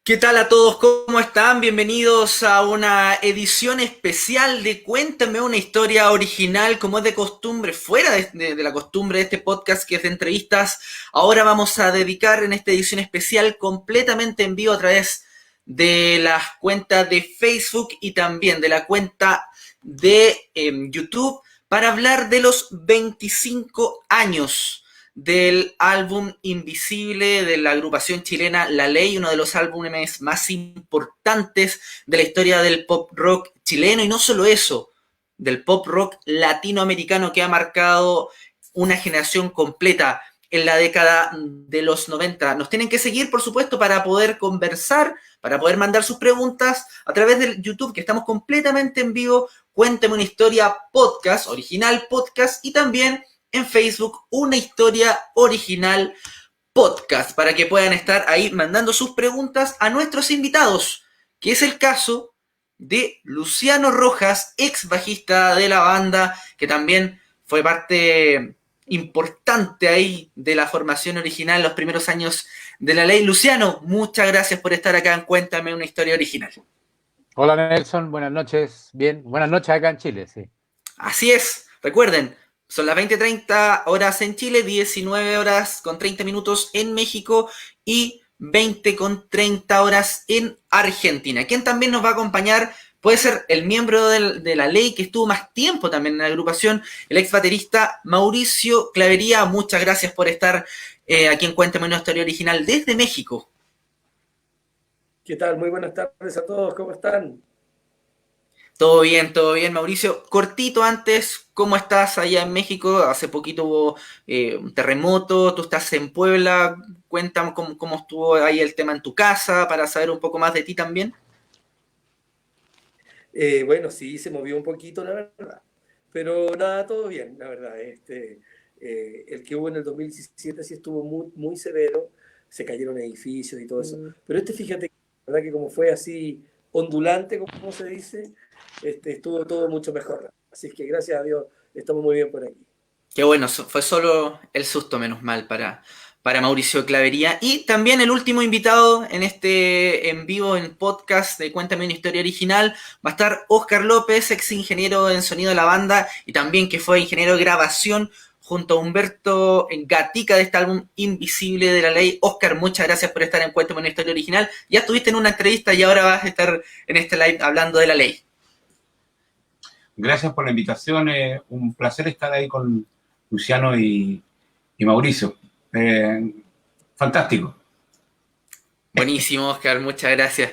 ¿Qué tal a todos? ¿Cómo están? Bienvenidos a una edición especial de Cuéntame una historia original, como es de costumbre, fuera de la costumbre de este podcast que es de entrevistas. Ahora vamos a dedicar en esta edición especial completamente en vivo a través de las cuentas de Facebook y también de la cuenta de YouTube para hablar de los 25 años del álbum Invisible de la agrupación chilena La Ley, uno de los álbumes más importantes de la historia del pop rock chileno, y no solo eso, del pop rock latinoamericano que ha marcado una generación completa en la década de los 90. Nos tienen que seguir, por supuesto, para poder conversar, para poder mandar sus preguntas a través del YouTube, que estamos completamente en vivo. Cuéntame una historia podcast, original podcast, y también en Facebook una historia original podcast para que puedan estar ahí mandando sus preguntas a nuestros invitados, que es el caso de Luciano Rojas, ex bajista de la banda, que también fue parte importante ahí de la formación original en los primeros años de La Ley. Luciano, muchas gracias por estar acá en Cuéntame una historia original. Hola Nelson, buenas noches. Bien, buenas noches acá en Chile, sí. Así es, recuerden, son las 20:30 horas en Chile, 19 horas con 30 minutos en México y 20:30 horas en Argentina. Quien también nos va a acompañar puede ser el miembro de la ley que estuvo más tiempo también en la agrupación, el ex baterista Mauricio Clavería. Muchas gracias por estar aquí en Cuéntame una historia original desde México. ¿Qué tal? Muy buenas tardes a todos, ¿cómo están? Todo bien, Mauricio. Cortito antes, ¿cómo estás allá en México? Hace poquito hubo un terremoto, tú estás en Puebla. Cuéntame cómo estuvo ahí el tema en tu casa para saber un poco más de ti también. Bueno, sí, se movió un poquito, la verdad, pero nada, todo bien, la verdad. El que hubo en el 2017 sí estuvo muy, muy severo, se cayeron edificios y todo eso, pero fíjate, la verdad que como fue así ondulante, como se dice, estuvo todo mucho mejor. Así es que gracias a Dios estamos muy bien por aquí. Qué bueno, fue solo el susto, menos mal, para Mauricio Clavería. Y también el último invitado en este en vivo, en podcast de Cuéntame una historia original, va a estar Oscar López, ex ingeniero en sonido de la banda y también que fue ingeniero de grabación junto a Humberto Gatica de este álbum Invisible de la Ley. Oscar, muchas gracias por estar en Cuéntame una historia original. Ya estuviste en una entrevista y ahora vas a estar en este live hablando de la ley. Gracias por la invitación, un placer estar ahí con Luciano y Mauricio. Fantástico. Buenísimo, Oscar, muchas gracias.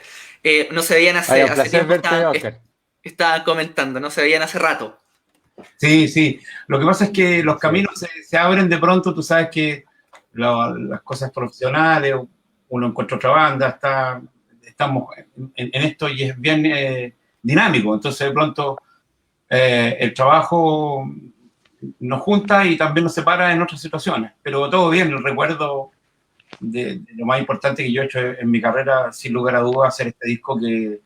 No se veían Vaya, un hace placer tiempo, verte, Oscar. estaba comentando, no se veían hace rato. Sí, sí. Lo que pasa es que los caminos se abren de pronto, tú sabes que las cosas profesionales, uno encuentra otra banda, estamos en esto y es bien dinámico, entonces de pronto el trabajo nos junta y también nos separa en otras situaciones, pero todo bien, el recuerdo de lo más importante que yo he hecho en mi carrera, sin lugar a dudas, hacer este disco que,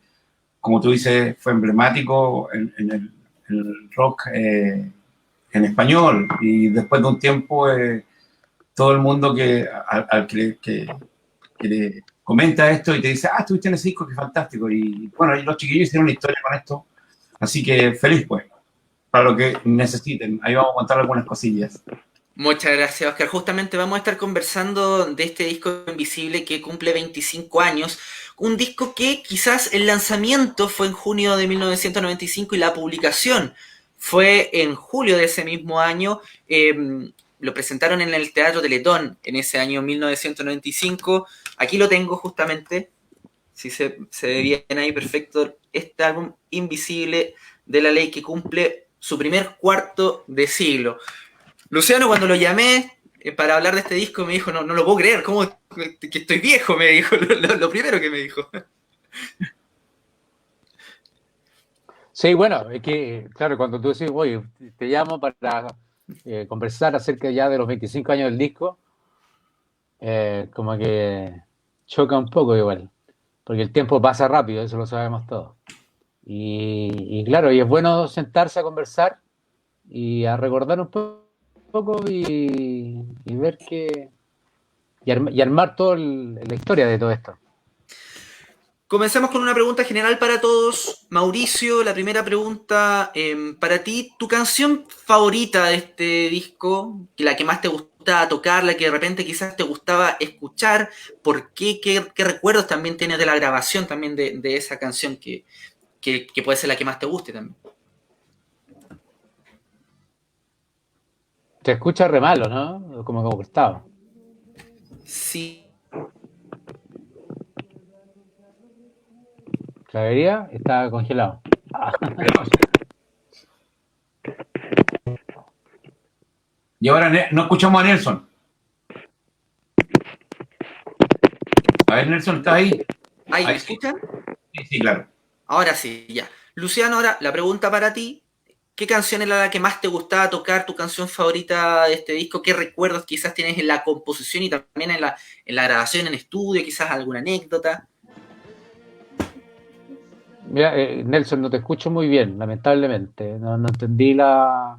como tú dices, fue emblemático en el rock en español. Y después de un tiempo, todo el mundo al que le comenta esto y te dice, estuviste en ese disco, qué fantástico. Y bueno, los chiquillos hicieron una historia con esto. Así que feliz, pues, para lo que necesiten. Ahí vamos a contar algunas cosillas. Muchas gracias, Oscar. Justamente vamos a estar conversando de este disco Invisible que cumple 25 años. Un disco que quizás el lanzamiento fue en junio de 1995 y la publicación fue en julio de ese mismo año. Lo presentaron en el Teatro Teletón en ese año 1995. Aquí lo tengo justamente. Si se ve bien ahí, perfecto. Este álbum Invisible de la Ley que cumple su primer cuarto de siglo. Luciano, cuando lo llamé para hablar de este disco, me dijo, no lo puedo creer, ¿cómo que estoy viejo? Me dijo, lo primero que me dijo. Sí, bueno, es que, claro, cuando tú decís, oye, te llamo para conversar acerca ya de los 25 años del disco, como que choca un poco igual, porque el tiempo pasa rápido, eso lo sabemos todos. Y claro, y es bueno sentarse a conversar y a recordar un poco y ver y armar toda la historia de todo esto. Comencemos con una pregunta general para todos. Mauricio, la primera pregunta para ti. ¿Tu canción favorita de este disco? La que más te gustaba tocar, la que de repente quizás te gustaba escuchar. ¿Por qué? ¿Qué recuerdos también tienes de la grabación también de esa canción que puede ser la que más te guste también? Te escucha re malo, ¿no? Como cortado. Sí. Clavería está congelado. Y ahora no escuchamos a Nelson. A ver, Nelson, ¿estás ahí? ¿Ahí me Ahí sí. escuchan? Sí, claro. Ahora sí, ya. Luciano, ahora la pregunta para ti. ¿Qué canción era la que más te gustaba tocar, tu canción favorita de este disco? ¿Qué recuerdos quizás tienes en la composición y también en la grabación en estudio? Quizás alguna anécdota. Mira, Nelson, no te escucho muy bien, lamentablemente. No entendí la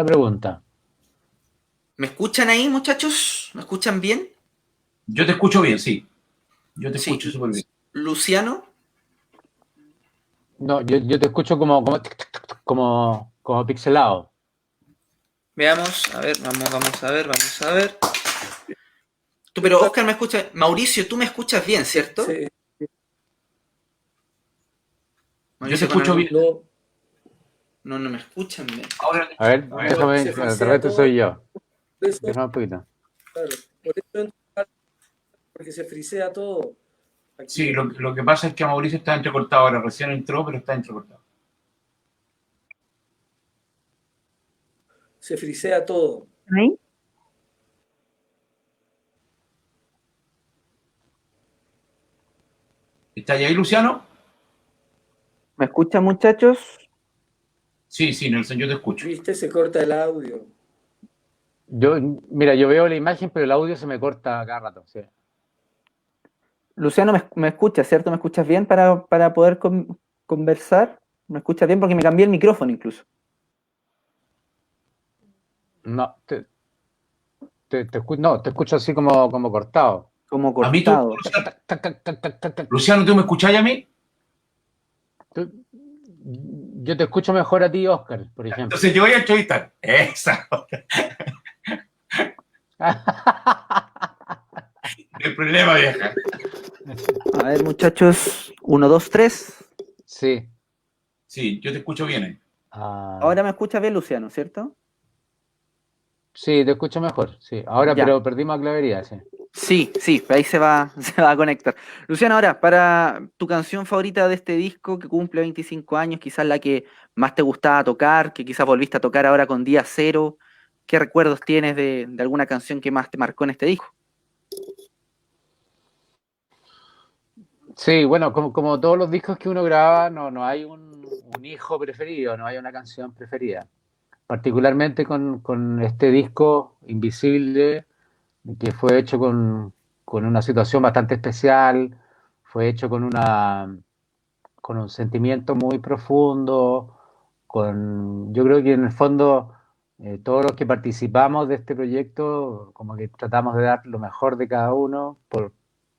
pregunta. ¿Me escuchan ahí, muchachos? ¿Me escuchan bien? Yo te escucho bien, sí. Yo te Sí. escucho súper bien. Luciano. No, yo te escucho como pixelado. Veamos, a ver, vamos a ver. Pero Oscar me escucha. Mauricio, tú me escuchas bien, ¿cierto? Sí. Yo te escucho bien. No me escuchan bien. Ahora, A ver, déjame, se de repente soy yo. Por eso, Déjame un poquito. claro, por eso porque se frisea todo. Aquí. sí, lo que pasa es que Mauricio está entrecortado ahora. Recién entró, pero está entrecortado. Se frisea todo. ¿Ahí? ¿Está ahí, Luciano? ¿Me escuchan, muchachos? Sí, Nelson, yo te escucho. ¿Viste? Se corta el audio. Mira, yo veo la imagen, pero el audio se me corta cada rato. Sí. Luciano, ¿me escuchas, cierto? ¿Me escuchas bien para poder conversar? ¿Me escuchas bien? Porque me cambié el micrófono incluso. No, te escucho así como cortado. Como ¿A mí tú, cortado. Luciano, tú me escuchás a mí? Yo te escucho mejor a ti, Oscar, por ejemplo. Entonces yo voy a entrevistar. Exacto. No hay problema, vieja. A ver, muchachos. 1, 2, 3. Sí. Sí, yo te escucho bien. Ahora me escuchas bien, Luciano, ¿cierto? Sí, te escucho mejor. Sí. Ahora, Ya. pero perdimos a Clavería, sí. Sí, ahí se va a conectar. Luciano, ahora, para tu canción favorita de este disco que cumple 25 años, quizás la que más te gustaba tocar, que quizás volviste a tocar ahora con Día Cero, ¿qué recuerdos tienes de alguna canción que más te marcó en este disco? Sí, bueno, como todos los discos que uno graba, no hay un hijo preferido, no hay una canción preferida. Particularmente con este disco Invisible, que fue hecho con una situación bastante especial, fue hecho con un sentimiento muy profundo, yo creo que en el fondo todos los que participamos de este proyecto, como que tratamos de dar lo mejor de cada uno por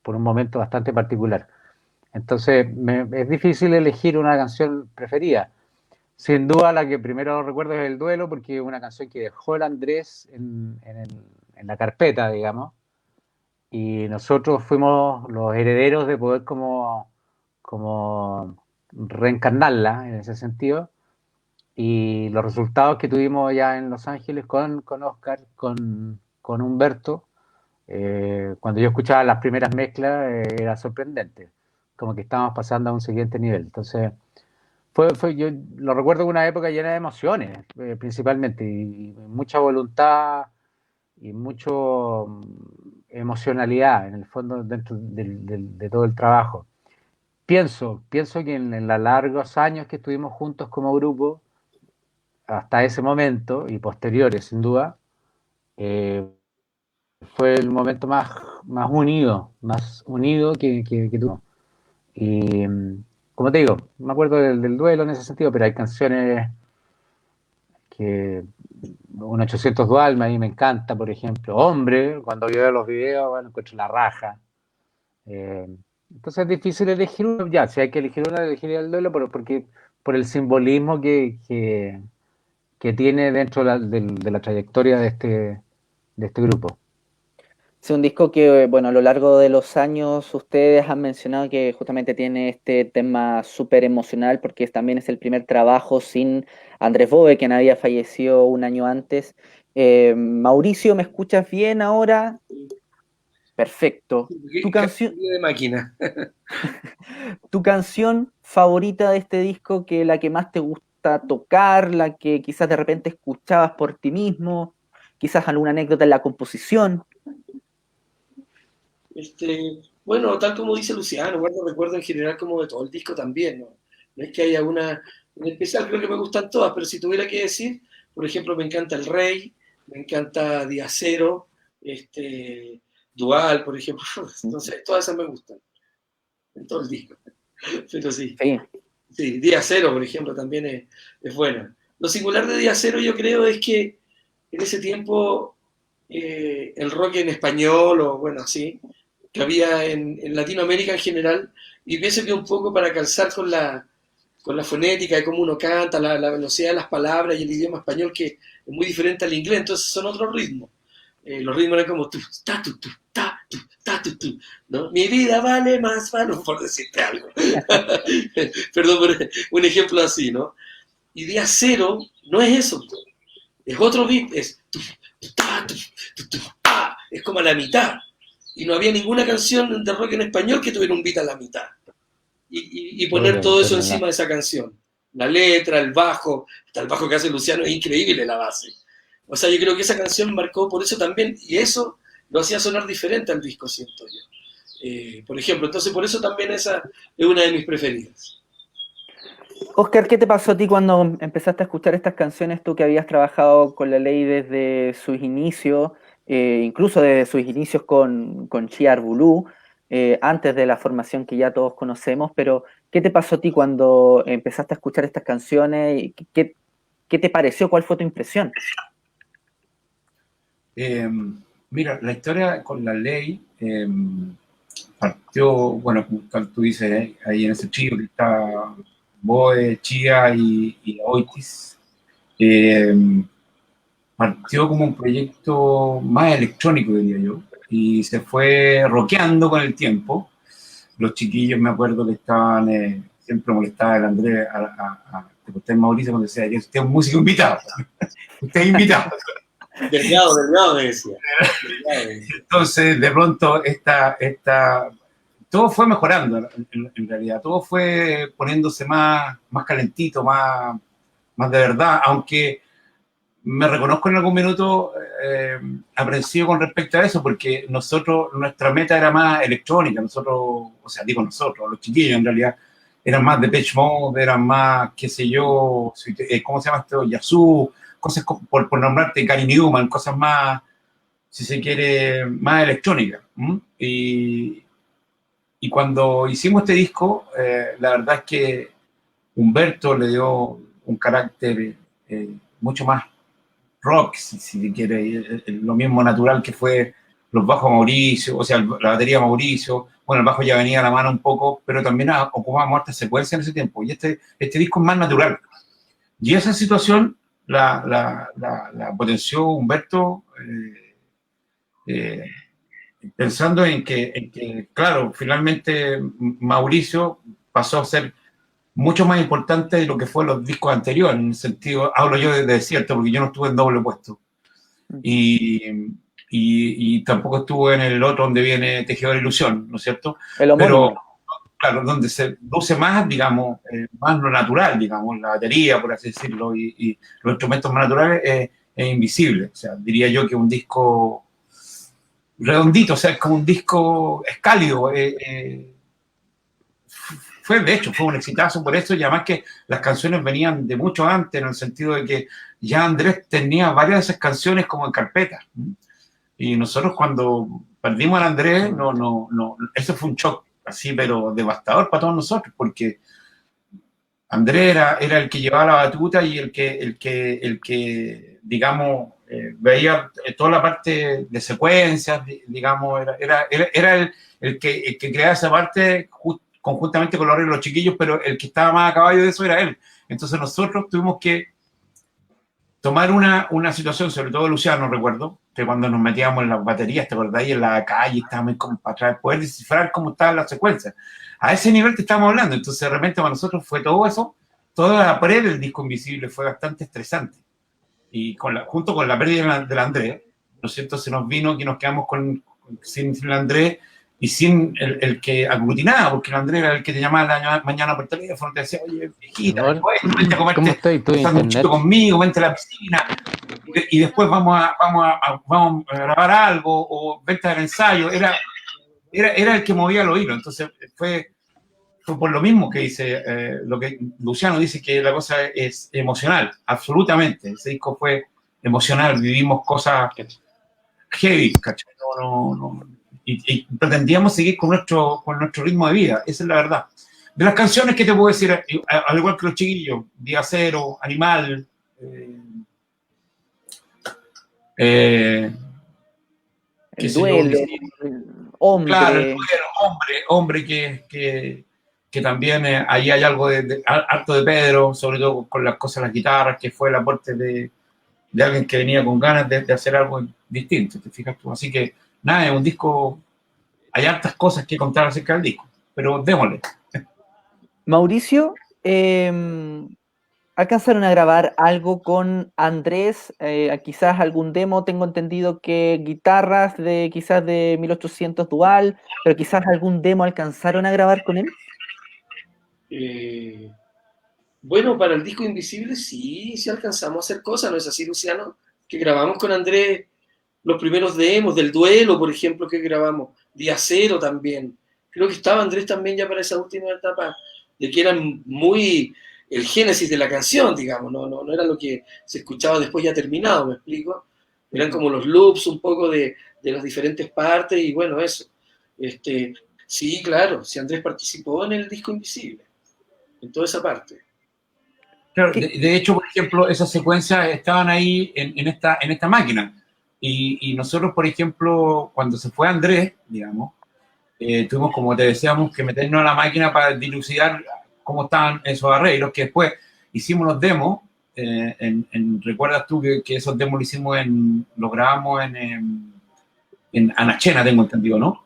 un momento bastante particular. Entonces, es difícil elegir una canción preferida. Sin duda, la que primero recuerdo es El Duelo, porque es una canción que dejó el Andrés en la carpeta, digamos, y nosotros fuimos los herederos de poder como reencarnarla en ese sentido. Y los resultados que tuvimos ya en Los Ángeles con Oscar, con Humberto, cuando yo escuchaba las primeras mezclas, era sorprendente, como que estábamos pasando a un siguiente nivel. Entonces, yo lo recuerdo como una época llena de emociones, principalmente, y mucha voluntad y mucho emocionalidad en el fondo dentro de todo el trabajo. Pienso que en los largos años que estuvimos juntos como grupo, hasta ese momento y posteriores, sin duda, fue el momento más unido que tuvo. Y como te digo, no me acuerdo del duelo en ese sentido, pero hay canciones que un 800 Dualma a mí me encanta, por ejemplo. Hombre, cuando veo los videos, bueno, encuentro la raja. Entonces es difícil elegir uno. Ya, si hay que elegir uno, elegiría el duelo, pero porque, por el simbolismo que tiene dentro de la trayectoria de este grupo. Es un disco que, bueno, a lo largo de los años ustedes han mencionado que justamente tiene este tema súper emocional porque también es el primer trabajo sin Andrés Bove, quien había fallecido un año antes. Mauricio, ¿me escuchas bien ahora? Perfecto. ¿Tu canción, De máquina. tu canción favorita de este disco, que la que más te gusta tocar, la que quizás de repente escuchabas por ti mismo, quizás alguna anécdota en la composición? Bueno, tal como dice Luciano, guardo recuerdo en general como de todo el disco también, ¿no? No es que haya una en especial, creo que me gustan todas, pero si tuviera que decir, por ejemplo, me encanta El Rey, me encanta Día Cero, Dual, por ejemplo, no sé, todas esas me gustan, en todo el disco, pero sí. Sí. Sí, Día Cero, por ejemplo, también es buena. Lo singular de Día Cero, yo creo, es que en ese tiempo el rock en español, o bueno, así, que había en Latinoamérica en general, y pienso que un poco para calzar con la fonética de cómo uno canta, la velocidad de las palabras y el idioma español, que es muy diferente al inglés, entonces son otros ritmos. Los ritmos eran como tu, ta, tu, ta, tu, ¿no? Mi vida vale más, bueno, por decirte algo. Perdón por un ejemplo así, ¿no? Y Día Cero no es eso, es otro beat, es tu, ta, tu, ta, es como a la mitad. Y no había ninguna canción de rock en español que tuviera un beat a la mitad. Y poner todo eso encima de esa canción. La letra, el bajo, hasta el bajo que hace Luciano, es increíble la base. O sea, yo creo que esa canción marcó por eso también, y eso lo hacía sonar diferente al disco, siento yo. Por ejemplo, entonces por eso también esa es una de mis preferidas. Oscar, ¿qué te pasó a ti cuando empezaste a escuchar estas canciones, tú que habías trabajado con La Ley desde sus inicios, incluso desde sus inicios con Chiar Bulú, antes de la formación que ya todos conocemos, pero ¿qué te pasó a ti cuando empezaste a escuchar estas canciones? ¿Qué te pareció? ¿Cuál fue tu impresión? Mira, la historia con La Ley partió, bueno, como tú dices, ahí en ese trío que está Boe, Chía y Oitis. Partió como un proyecto más electrónico, diría yo, y se fue rockeando con el tiempo. Los chiquillos, me acuerdo que estaban, siempre molestaba el Andrés a usted, Mauricio, cuando decía, usted es un músico invitado, usted es invitado. Delgado me decía. Entonces, de pronto, todo fue mejorando, en realidad, todo fue poniéndose más calentito, más de verdad, aunque me reconozco en algún minuto aprensivo con respecto a eso, porque nuestra meta era más electrónica, o sea, digo nosotros, los chiquillos en realidad, eran más Depeche Mode, eran más, qué sé yo, ¿cómo se llama esto? Yazoo, cosas por nombrarte, Gary Newman, cosas más, si se quiere, más electrónicas. Y cuando hicimos este disco, la verdad es que Humberto le dio un carácter mucho más rock, si se quiere, lo mismo natural que fue los bajos Mauricio, o sea, la batería Mauricio, bueno, el bajo ya venía a la mano un poco, pero también ocupábamos harta secuencia en ese tiempo, y este disco es más natural. Y esa situación la potenció Humberto, pensando en que, claro, finalmente Mauricio pasó a ser mucho más importante de lo que fue los discos anteriores, en el sentido, hablo yo de Desierto, porque yo no estuve en doble puesto. Y tampoco estuve en el otro donde viene Tejedor Ilusión, ¿no es cierto? El homónimo. Pero, claro, donde se luce más, digamos, más lo natural, digamos, la batería, por así decirlo, y los instrumentos más naturales, es invisible. O sea, diría yo que un disco redondito, o sea, es como un disco, es cálido, de hecho, fue un exitazo por eso, y además que las canciones venían de mucho antes, en el sentido de que ya Andrés tenía varias de esas canciones como en carpeta. Y nosotros cuando perdimos al Andrés, eso fue un shock así, pero devastador para todos nosotros, porque Andrés era el que llevaba la batuta y el que digamos, veía toda la parte de secuencias, digamos, era el que creaba esa parte conjuntamente con los chiquillos, pero el que estaba más a caballo de eso era él. Entonces nosotros tuvimos que tomar una situación, sobre todo Luciano, recuerdo, que cuando nos metíamos en las baterías, te acordás, en la calle, estábamos como para atrás, poder descifrar cómo estaban las secuencias. A ese nivel te estamos hablando. Entonces, de repente, para nosotros fue todo eso, toda la pared del disco invisible fue bastante estresante. Y junto con la pérdida del Andrés, ¿no es cierto? Se nos vino que nos quedamos sin el Andrés y sin el que aglutinaba, porque el Andrés era el que te llamaba la mañana por teléfono, te decía, oye, viejita, vente a comerte un sanduchito conmigo, vente a la piscina, y después vamos a grabar algo, o vente al ensayo. Era el que movía los hilos. Entonces fue por lo mismo que dice, lo que Luciano dice, que la cosa es emocional, absolutamente. Ese disco fue emocional, vivimos cosas heavy, ¿cachai? Y pretendíamos seguir con nuestro ritmo de vida, esa es la verdad. De las canciones, ¿qué te puedo decir? Al igual que los chiquillos, Día Cero, Animal, El duelo, hombre. Claro, el duelo, hombre que también ahí hay algo harto de Pedro, sobre todo con las cosas, las guitarras, que fue el aporte de alguien que venía con ganas de hacer algo distinto, ¿te fijas tú? Así que, nada, es un disco, hay hartas cosas que contar acerca del disco, pero démosle. Mauricio, ¿alcanzaron a grabar algo con Andrés? Quizás algún demo, tengo entendido que guitarras quizás de 1800 Dual, pero quizás algún demo alcanzaron a grabar con él. Bueno, para el disco Invisible sí alcanzamos a hacer cosas, ¿no es así, Luciano? Que grabamos con Andrés los primeros demos del duelo, por ejemplo, que grabamos, Día Cero también. Creo que estaba Andrés también ya para esa última etapa, de que eran muy el génesis de la canción, digamos, no era lo que se escuchaba después ya terminado, ¿me explico? Eran como los loops un poco de las diferentes partes y bueno, eso. Sí, claro, si Andrés participó en el disco Invisible, en toda esa parte. Claro, de hecho, por ejemplo, esas secuencias estaban ahí en esta máquina. Y nosotros, por ejemplo, cuando se fue Andrés, digamos, tuvimos, como te decíamos, que meternos a la máquina para dilucidar cómo estaban esos arreglos, que después hicimos los demos. ¿Recuerdas tú que esos demos los grabamos en Anachena, tengo entendido, ¿no?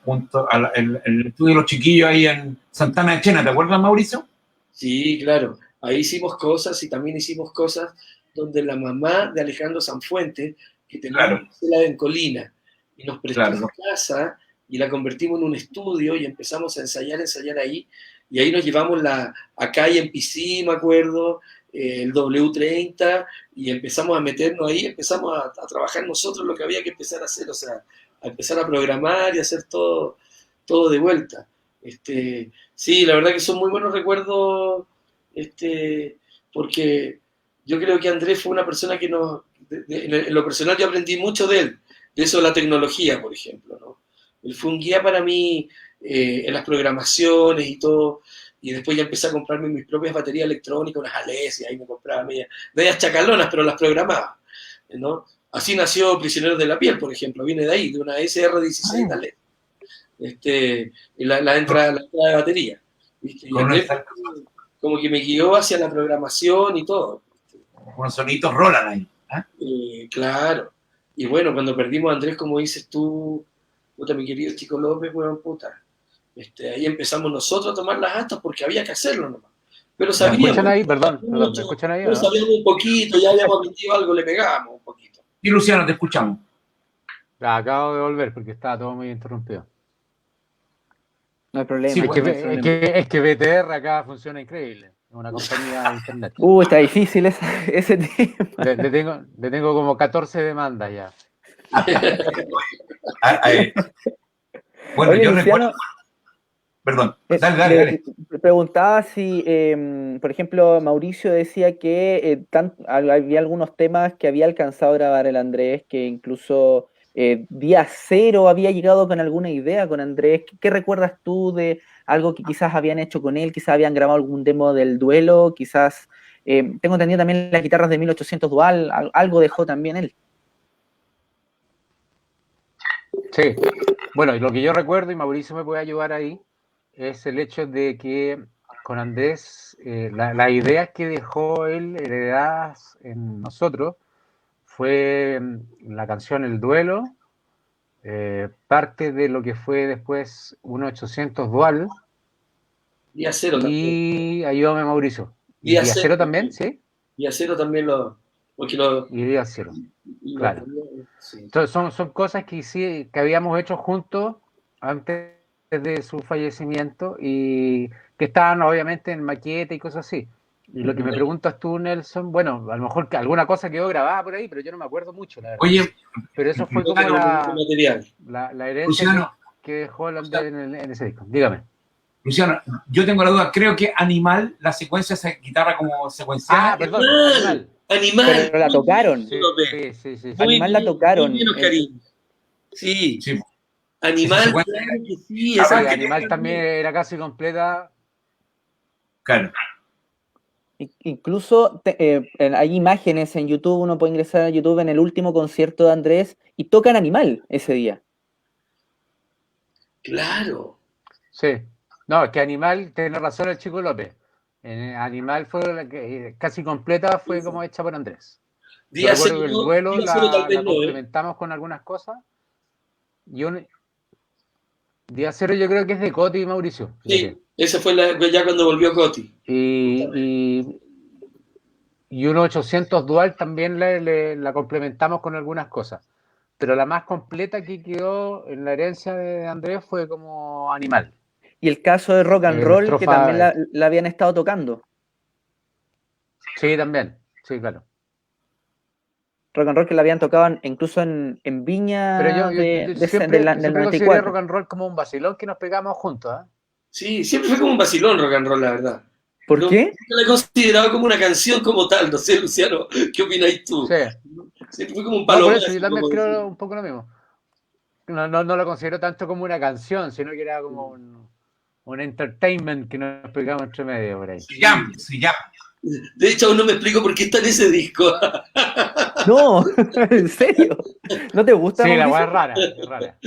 Junto al el estudio de los chiquillos ahí en Santana de Chena, ¿te acuerdas, Mauricio? Sí, claro. Ahí hicimos cosas y también hicimos cosas donde la mamá de Alejandro Sanfuentes, que tenía en Colina, y nos prestó su casa y la convertimos en un estudio y empezamos a ensayar ahí, y ahí nos llevamos acá y en PC, me acuerdo, el W30, y empezamos a meternos ahí, empezamos a trabajar nosotros lo que había que empezar a hacer, o sea, a empezar a programar y hacer todo de vuelta. Sí, la verdad que son muy buenos recuerdos, porque yo creo que Andrés fue una persona que en lo personal yo aprendí mucho de él, de eso de la tecnología, por ejemplo, ¿no? Él fue un guía para mí en las programaciones y todo, y después ya empecé a comprarme mis propias baterías electrónicas, unas Alesis, ahí me compraba medias chacalonas, pero las programaba, ¿no? Así nació Prisioneros de la Piel, por ejemplo, viene de ahí, de una SR16 Alesis. La entrada de batería, ¿viste? Y Andrés como que me guió hacia la programación y todo. Con sonidos Roland ahí. Claro. Y bueno, cuando perdimos a Andrés, como dices tú, puta, mi querido Chico López, weón, puta. Ahí empezamos nosotros a tomar las astas porque había que hacerlo nomás. Pero sabíamos. ¿Me escuchan ahí? Perdón, ¿me escuchan ahí? Pero sabíamos un poquito, ya habíamos aprendido algo, le pegábamos un poquito. Y Luciano, te escuchamos. Acabo de volver porque estaba todo muy interrumpido. No hay problema. Sí, es que BTR acá funciona increíble. Es una compañía de internet. Está difícil ese tema. Le tengo como 14 demandas ya. Bueno, oye, yo Luciano, recuerdo. Perdón, dale. Preguntaba si, por ejemplo, Mauricio decía que había algunos temas que había alcanzado a grabar el Andrés, que incluso Día Cero había llegado con alguna idea con Andrés. ¿Qué recuerdas tú de algo que quizás habían hecho con él? Quizás habían grabado algún demo del duelo, quizás Tengo entendido también las guitarras de 1800 Dual, algo dejó también él. Sí, bueno, y lo que yo recuerdo, y Mauricio me puede ayudar ahí, es el hecho de que con Andrés, las ideas que dejó él heredadas en nosotros fue la canción El Duelo, parte de lo que fue después 1800 Dual, Día Cero también. y ayúdame Mauricio. ¿Y Día Día Cero Cero también? Sí. Día Cero también porque Y Día Cero, lo claro. sí. Entonces, son cosas que sí, que habíamos hecho juntos antes de su fallecimiento y que estaban obviamente en maqueta y cosas así. Y lo que me preguntas tú, Nelson, bueno, a lo mejor que alguna cosa quedó grabada por ahí, pero yo no me acuerdo mucho, la verdad. Oye, Pero eso fue como material. la herencia Luciano, que dejó el Andrés en ese disco. Dígame. Luciano, yo tengo la duda, creo que Animal, la secuencia, esa guitarra como secuencial. Ah, perdón, Animal. Animal. Pero la tocaron. Sí. Animal la tocaron. Muy bien, Oscarín. Sí. Sí. Animal, Esa secuencia- claro que sí. Sí, Esa Animal también era casi completa. Claro. Incluso hay imágenes en YouTube, uno puede ingresar a YouTube en el último concierto de Andrés y tocan Animal ese día. Claro. Sí. No, es que Animal, tiene razón el Chico López. Animal fue la que casi completa, fue como hecha por Andrés. Yo Día recuerdo que el Cero, duelo Día Cero tal vez la no, ¿eh? complementamos con algunas cosas. Día Cero yo creo que es de Coti y Mauricio. Sí, esa fue ya cuando volvió Coti. Y un 800 Dual también la complementamos con algunas cosas. Pero la más completa que quedó en la herencia de Andrés fue como Animal. Y el caso de Rock and La Roll, estrofa que también la habían estado tocando. Sí, también. Sí, claro. Rock and Roll que la habían tocado incluso en Viña Pero yo del siempre consideré 94. Rock and Roll como un vacilón que nos pegamos juntos, ¿eh? Sí, siempre fue como un vacilón Rock and Roll, la verdad. ¿Por qué? Nunca la he considerado como una canción como tal. No sé, Luciano, ¿qué opináis tú? Sí. Siempre fue como un No, palo. por eso yo también creo un poco lo mismo. No lo considero tanto como una canción, sino que era como un entertainment que nos pegamos entre medio por ahí. Se llama. De hecho, aún no me explico por qué está en ese disco. No, ¿en serio? ¿No te gusta, Sí, la Mauricio? weá es rara.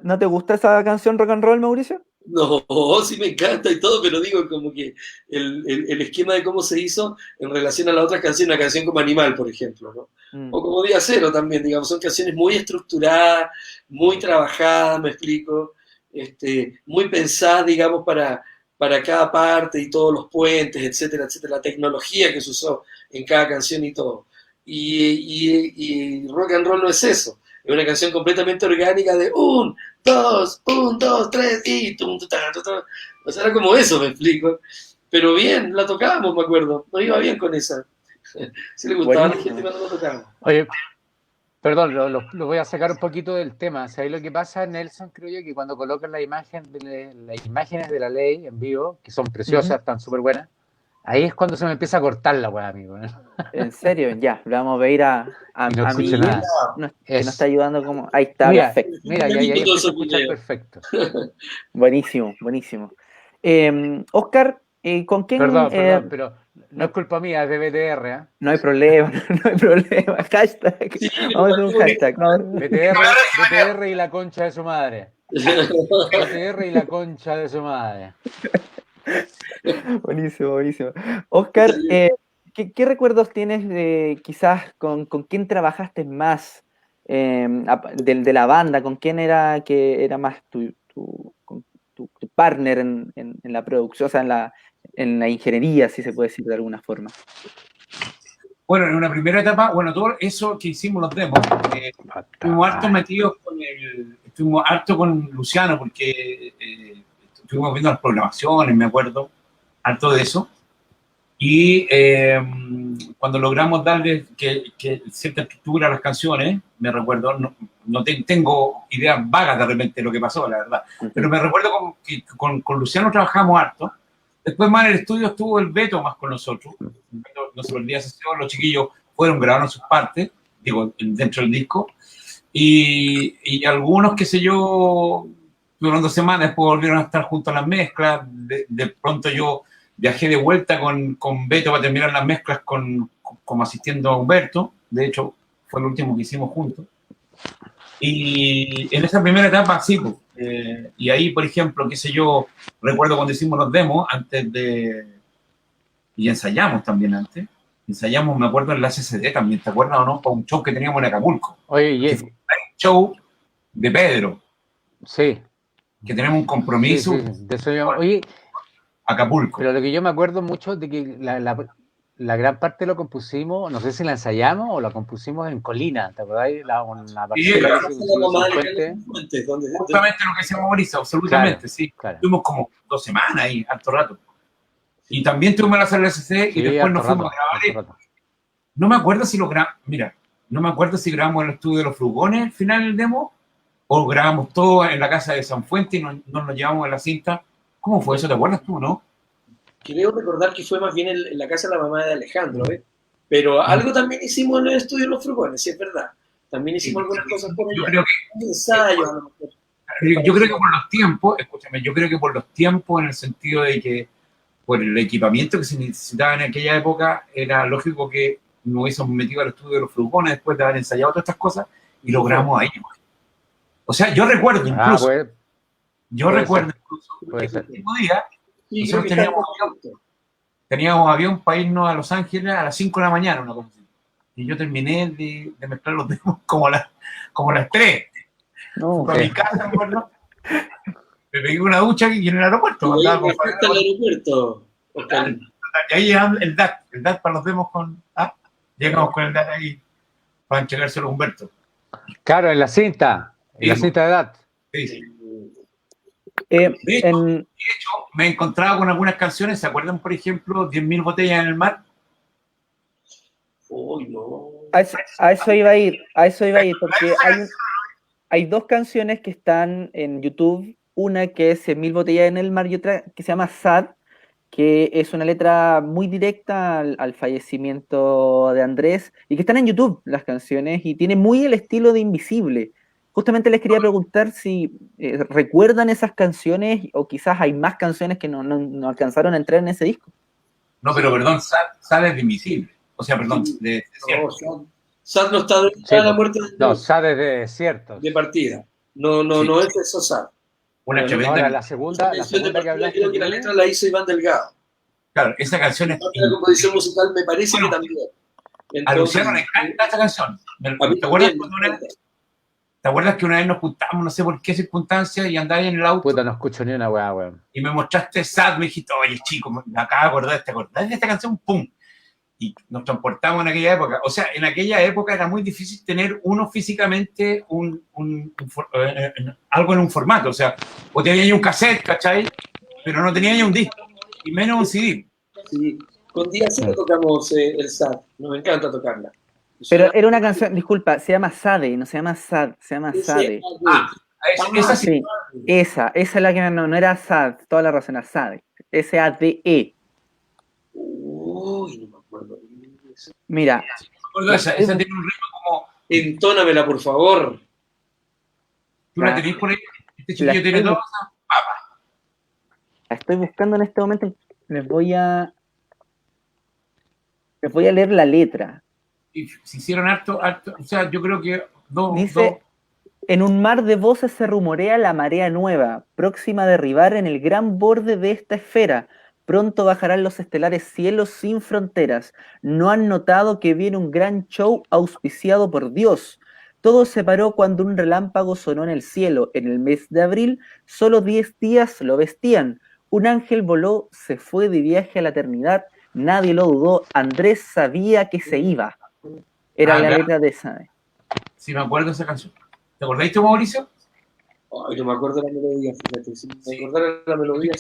¿No te gusta esa canción Rock and Roll, Mauricio? No, sí me encanta y todo, pero digo como que el esquema de cómo se hizo en relación a la otra canción, una canción como Animal, por ejemplo, ¿no? O como Día Cero también, digamos, son canciones muy estructuradas, muy trabajadas, me explico, muy pensadas, digamos, para cada parte y todos los puentes, etcétera, etcétera, la tecnología que se usó en cada canción y todo. Y Rock and Roll no es eso, es una canción completamente orgánica de 1, 2, 1, 2, 3 y tum, tum, tum, tum. O sea, era como eso, me explico. Pero bien, la tocábamos, me acuerdo. Nos iba bien con esa. Sí le gustaba a la gente cuando lo tocábamos. Oye, perdón, lo voy a sacar un poquito del tema. ¿Sabes lo que pasa, Nelson? Creo yo que cuando colocan las imágenes de la ley en vivo, que son preciosas, están súper buenas, ahí es cuando se me empieza a cortar la weá, amigo, ¿no? ¿En serio? Ya, le vamos a pedir a no Miguel, nada. que nos está ayudando como... Ahí está, mira, perfecto. Mira, ya empiezo a escuchar perfecto. Buenísimo. Oscar, ¿con quién...? Perdón, pero no es culpa mía, es de BTR, ¿eh? No hay problema, no hay problema. Hashtag. Sí, Vamos a hacer un hashtag. BTR y la concha de su madre. BTR y la concha de su madre. Buenísimo. Oscar, ¿qué recuerdos tienes quizás con quién trabajaste más de la banda? ¿Con quién era que era más tu partner en la producción, o sea, en la ingeniería, si se puede decir de alguna forma? Bueno, en una primera etapa, todo eso que hicimos los demos, estuvimos harto metidos estuvimos harto con Luciano, porque estuvimos viendo las programaciones, me acuerdo, harto de eso. Y cuando logramos darle cierta estructura a las canciones, me recuerdo, no tengo ideas vagas de repente de lo que pasó, la verdad, pero me recuerdo que con Luciano trabajamos harto. Después más en el estudio estuvo el Beto más con nosotros. No se perdía sesión, los chiquillos fueron grabando sus partes, digo, dentro del disco. Y algunos, qué sé yo, tuvieron 2 semanas, después volvieron a estar juntos a las mezclas. De pronto yo viajé de vuelta con Beto para terminar las mezclas como asistiendo a Humberto. De hecho, fue el último que hicimos juntos. Y en esa primera etapa, sí, pues, y ahí, por ejemplo, qué sé yo, recuerdo cuando hicimos los demos antes de... Y ensayamos también antes. Ensayamos, me acuerdo, en la CCD también, ¿te acuerdas o no? Para un show que teníamos en Acapulco. Oye, Que fue un show de Pedro, sí, que tenemos un sí, compromiso sí, de eso oye, Acapulco. pero lo que yo me acuerdo mucho de que la gran parte lo compusimos, no sé si la ensayamos o la compusimos en Colina, ¿te acordáis? Una parcela claro. que se subió a un puente. Justamente lo que decía Mauricio, absolutamente, Claro, sí. claro. Estuvimos como 2 semanas ahí, harto rato. Y también tuvimos la sala SC y Sí, después nos harto fuimos rato, a grabar. harto rato. No me acuerdo si lo grabamos, mira, no me acuerdo si grabamos en el estudio de los Frugones al final del demo o grabamos todo en la casa de San Fuente y no nos llevamos en la cinta. ¿Cómo fue eso? ¿Te acuerdas tú, no? Creo recordar que fue más bien en la casa de la mamá de Alejandro, ¿eh? Pero algo también hicimos en el estudio de los Frugones, sí es verdad. También hicimos algunas cosas por allá. Yo creo Un ensayo, a lo mejor. yo creo que por los tiempos, escúchame, yo creo que por los tiempos en el sentido de que por el equipamiento que se necesitaba en aquella época, era lógico que nos hubiésemos metido al estudio de los Frugones después de haber ensayado todas estas cosas y lo grabamos ahí. O sea, yo recuerdo incluso, Pues, yo puede recuerdo ser, incluso puede que ser. el mismo día Sí, nosotros creo que está teníamos avión para irnos a Los Ángeles a las 5 de la mañana, una cosa así. Y yo terminé de mezclar los demos como las 3. No, Fui a mi casa, me acuerdo. Me pegué una ducha y en el aeropuerto. Y Andaba ahí con hasta el aeropuerto. Oscar. Y ahí llegamos el DAT para los demos con... llegamos con el DAT ahí para entregárselo a Humberto. Claro, en la cinta de edad. Sí, sí. Eh, De hecho, en- me he encontrado con algunas canciones, ¿se acuerdan, por ejemplo, 10.000 botellas en el mar? Uy, no. a eso iba a ir, porque hay dos canciones que están en YouTube, una que es 100.000 botellas en el mar y otra que se llama Sad, que es una letra muy directa al fallecimiento de Andrés, y que están en YouTube las canciones, y tiene muy el estilo de Invisible. Justamente les quería preguntar si recuerdan esas canciones, o quizás hay más canciones que no alcanzaron a entrar en ese disco. No, pero perdón, Sad es de Invisible. O sea, perdón, de No, Sad no está dedicada a la muerte No, Sad es de Desiertos. de partida. No es eso Sad. una Ahora, tremenda... Ahora, la segunda que hablaste. Creo que la letra la hizo Iván Delgado. Claro, esa canción es... La composición musical me parece que también. A Luciano le encanta esta canción. ¿Te acuerdas que una vez nos juntamos, no sé por qué circunstancia, y andaba en el auto Puta, no escucho ni una weá, weón. y me mostraste Sad? Me dijiste, oye, chico, me acabo de acordar, ¿te acordás de esta canción? ¡Pum! Y nos transportamos en aquella época. O sea, en aquella época era muy difícil tener uno físicamente algo en un formato. O sea, o tenía un cassette, ¿cachai? Pero no tenía ni un disco, y menos un CD. Sí. Con Díaz sí tocamos el Sad. Nos encanta tocarla. Pero era una canción, disculpa, se llama Sade, no se llama Sad, se llama Sade. Esa sí. Sí, esa es la que no era Sad, toda la razón, era Sade. S-A-D-E. Uy, no me acuerdo. Mira. Esa tiene un ritmo como... Entónamela, por favor. ¿Tú la tenés por ahí? Este chiquillo tiene dos. La estoy buscando en este momento. Les voy a leer la letra. Y se hicieron harto, o sea, yo creo que Dice: en un mar de voces se rumorea la marea nueva, próxima a derribar en el gran borde de esta esfera. Pronto bajarán los estelares cielos sin fronteras. ¿No han notado que viene un gran show auspiciado por Dios? Todo se paró cuando un relámpago sonó en el cielo. En el mes de abril, solo 10 días lo vestían. Un ángel voló, se fue de viaje a la eternidad. Nadie lo dudó. Andrés sabía que se iba. Era la letra de esa. Sí, me acuerdo de esa canción. ¿Te acordáis tú, Mauricio? Ay, no me acuerdo la melodía, fíjate. Si me acordara la melodía.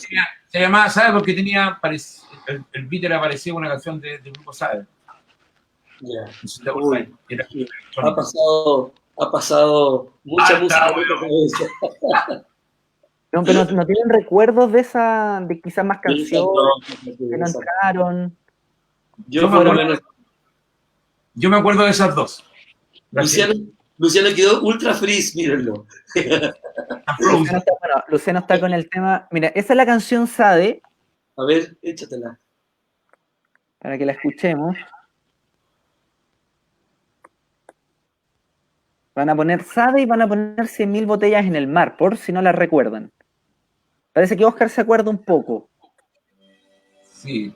Se llamaba Sabe porque tenía el beat era parecido a una canción del grupo Sabe. Ya. Ha pasado mucha música por la cabeza. No, pero no tienen recuerdos de esa, de quizás más canciones que no entraron. Yo me acuerdo de esas dos. Luciano quedó ultra freeze, mírenlo. Luciano está con el tema. Mira, esa es la canción Sade, A ver, échatela. para que la escuchemos. Van a poner Sade y van a poner 100.000 botellas en el mar, por si no la recuerdan. Parece que Oscar se acuerda un poco. Sí.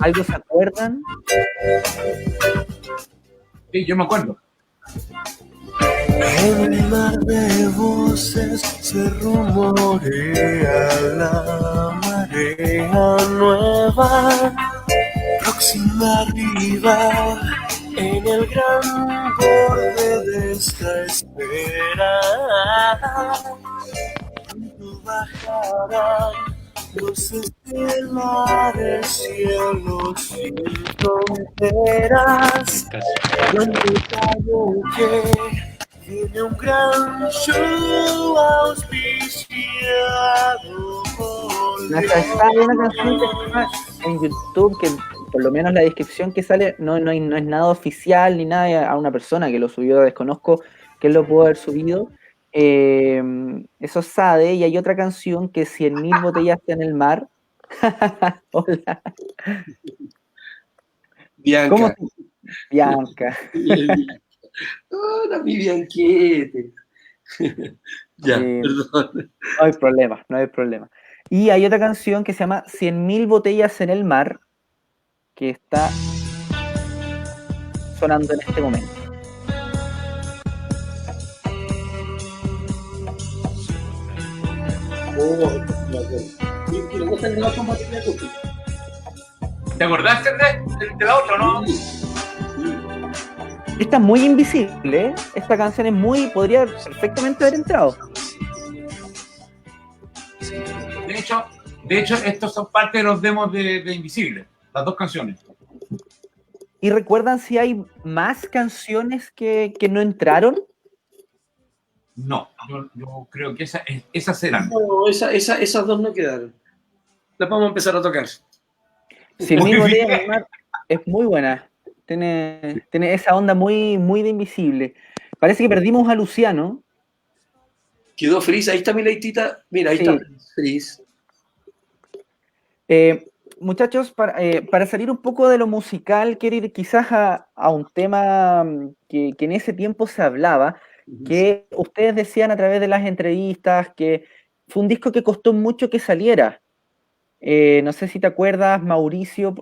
¿Algo se acuerdan? Sí, yo me acuerdo. En el mar de voces se rumorea la marea nueva, próxima a arribar en el gran borde de esta espera. Pronto bajarán los estelares cielos sin fronteras. Cuando callo que viene un gran show auspiciado por Hay una canción que está en YouTube que por lo menos la descripción que sale no es nada oficial ni nada a una persona que lo subió, desconozco quién lo pudo haber subido. Eso es Sade, y hay otra canción que es 100.000 botellas en el mar. Hola. ¿Cómo Bianca. te- Bianca. Hola, mi Bianquete. Ya, perdón. No hay problema, no hay problema. Y hay otra canción que se llama 100.000 botellas en el mar, que está sonando en este momento. ¿Te acordaste de la otra, no? Esta es muy invisible, ¿eh? Esta canción es muy... podría perfectamente haber entrado. De hecho, estos son parte de los demos de Invisible, las dos canciones. ¿Y recuerdan si hay más canciones que no entraron? No, yo creo que esas eran. No, esas dos no quedaron. Las vamos a empezar a tocar. 100.000 Muy botellas en bien. el mar es muy buena. Tiene esa onda muy, muy de invisible. Parece que perdimos a Luciano. Quedó Frizz, ahí está mi leitita. Mira, ahí Sí. está Frizz. Muchachos, para salir un poco de lo musical, quiero ir quizás a un tema que en ese tiempo se hablaba, que ustedes decían a través de las entrevistas que fue un disco que costó mucho que saliera. No sé si te acuerdas, Mauricio,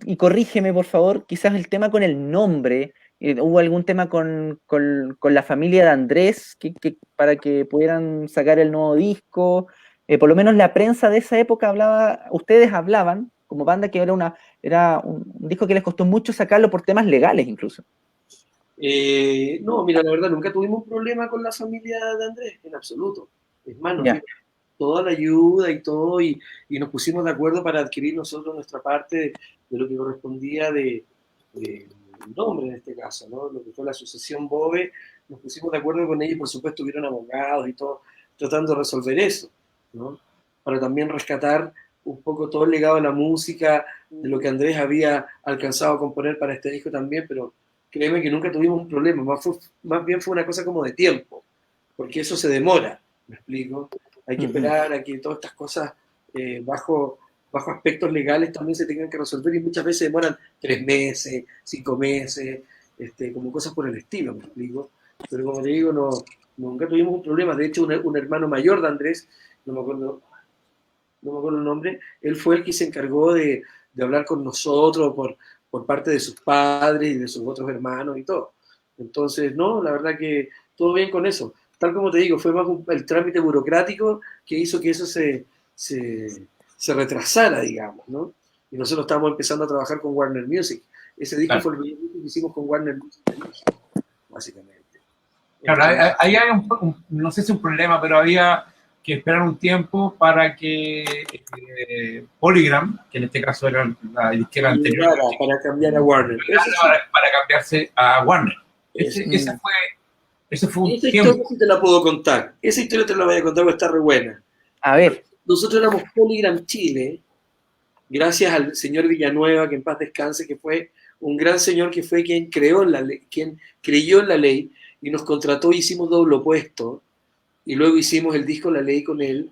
y corrígeme por favor, quizás el tema con el nombre. ¿Hubo algún tema con la familia de Andrés para que pudieran sacar el nuevo disco? Por lo menos la prensa de esa época hablaba, ustedes hablaban como banda que era un disco que les costó mucho sacarlo por temas legales incluso. No, mira, la verdad, nunca tuvimos un problema con la familia de Andrés, en absoluto. Es más, nos Ya. dieron toda la ayuda y todo, y nos pusimos de acuerdo para adquirir nosotros nuestra parte de lo que correspondía de nombre en este caso, ¿no? Lo que fue la asociación BOVE, nos pusimos de acuerdo con ellos, por supuesto, hubieron abogados y todo, tratando de resolver eso, ¿no? Para también rescatar un poco todo el legado de la música, de lo que Andrés había alcanzado a componer para este disco también, pero créeme que nunca tuvimos un problema, más bien fue una cosa como de tiempo, porque eso se demora, ¿me explico? Hay que esperar a que todas estas cosas bajo aspectos legales también se tengan que resolver y muchas veces demoran 3 meses, 5 meses, como cosas por el estilo, ¿me explico? Pero como te digo, nunca tuvimos un problema. De hecho, un hermano mayor de Andrés, no me acuerdo el nombre, él fue el que se encargó de hablar con nosotros por parte de sus padres y de sus otros hermanos y todo. Entonces, no, la verdad que todo bien con eso. Tal como te digo, fue más el trámite burocrático que hizo que eso se retrasara, digamos, ¿no? Y nosotros estábamos empezando a trabajar con Warner Music Ese disco Claro. fue el primer disco que hicimos con Warner Music de México, básicamente. Claro, ahí hay no sé si un problema, pero había que esperar un tiempo para que Polygram, que en este caso era la disquera anterior, Para cambiar a Warner. Eso sí, para cambiarse a Warner. Ese fue un esa tiempo. historia sí te la puedo contar. Esa historia te la voy a contar porque está re buena. A ver, Nosotros éramos Polygram Chile, gracias al señor Villanueva, que en paz descanse, que fue un gran señor que fue quien creó la ley, quien creyó en la ley y nos contrató, hicimos doble opuesto y luego hicimos el disco La Ley con él,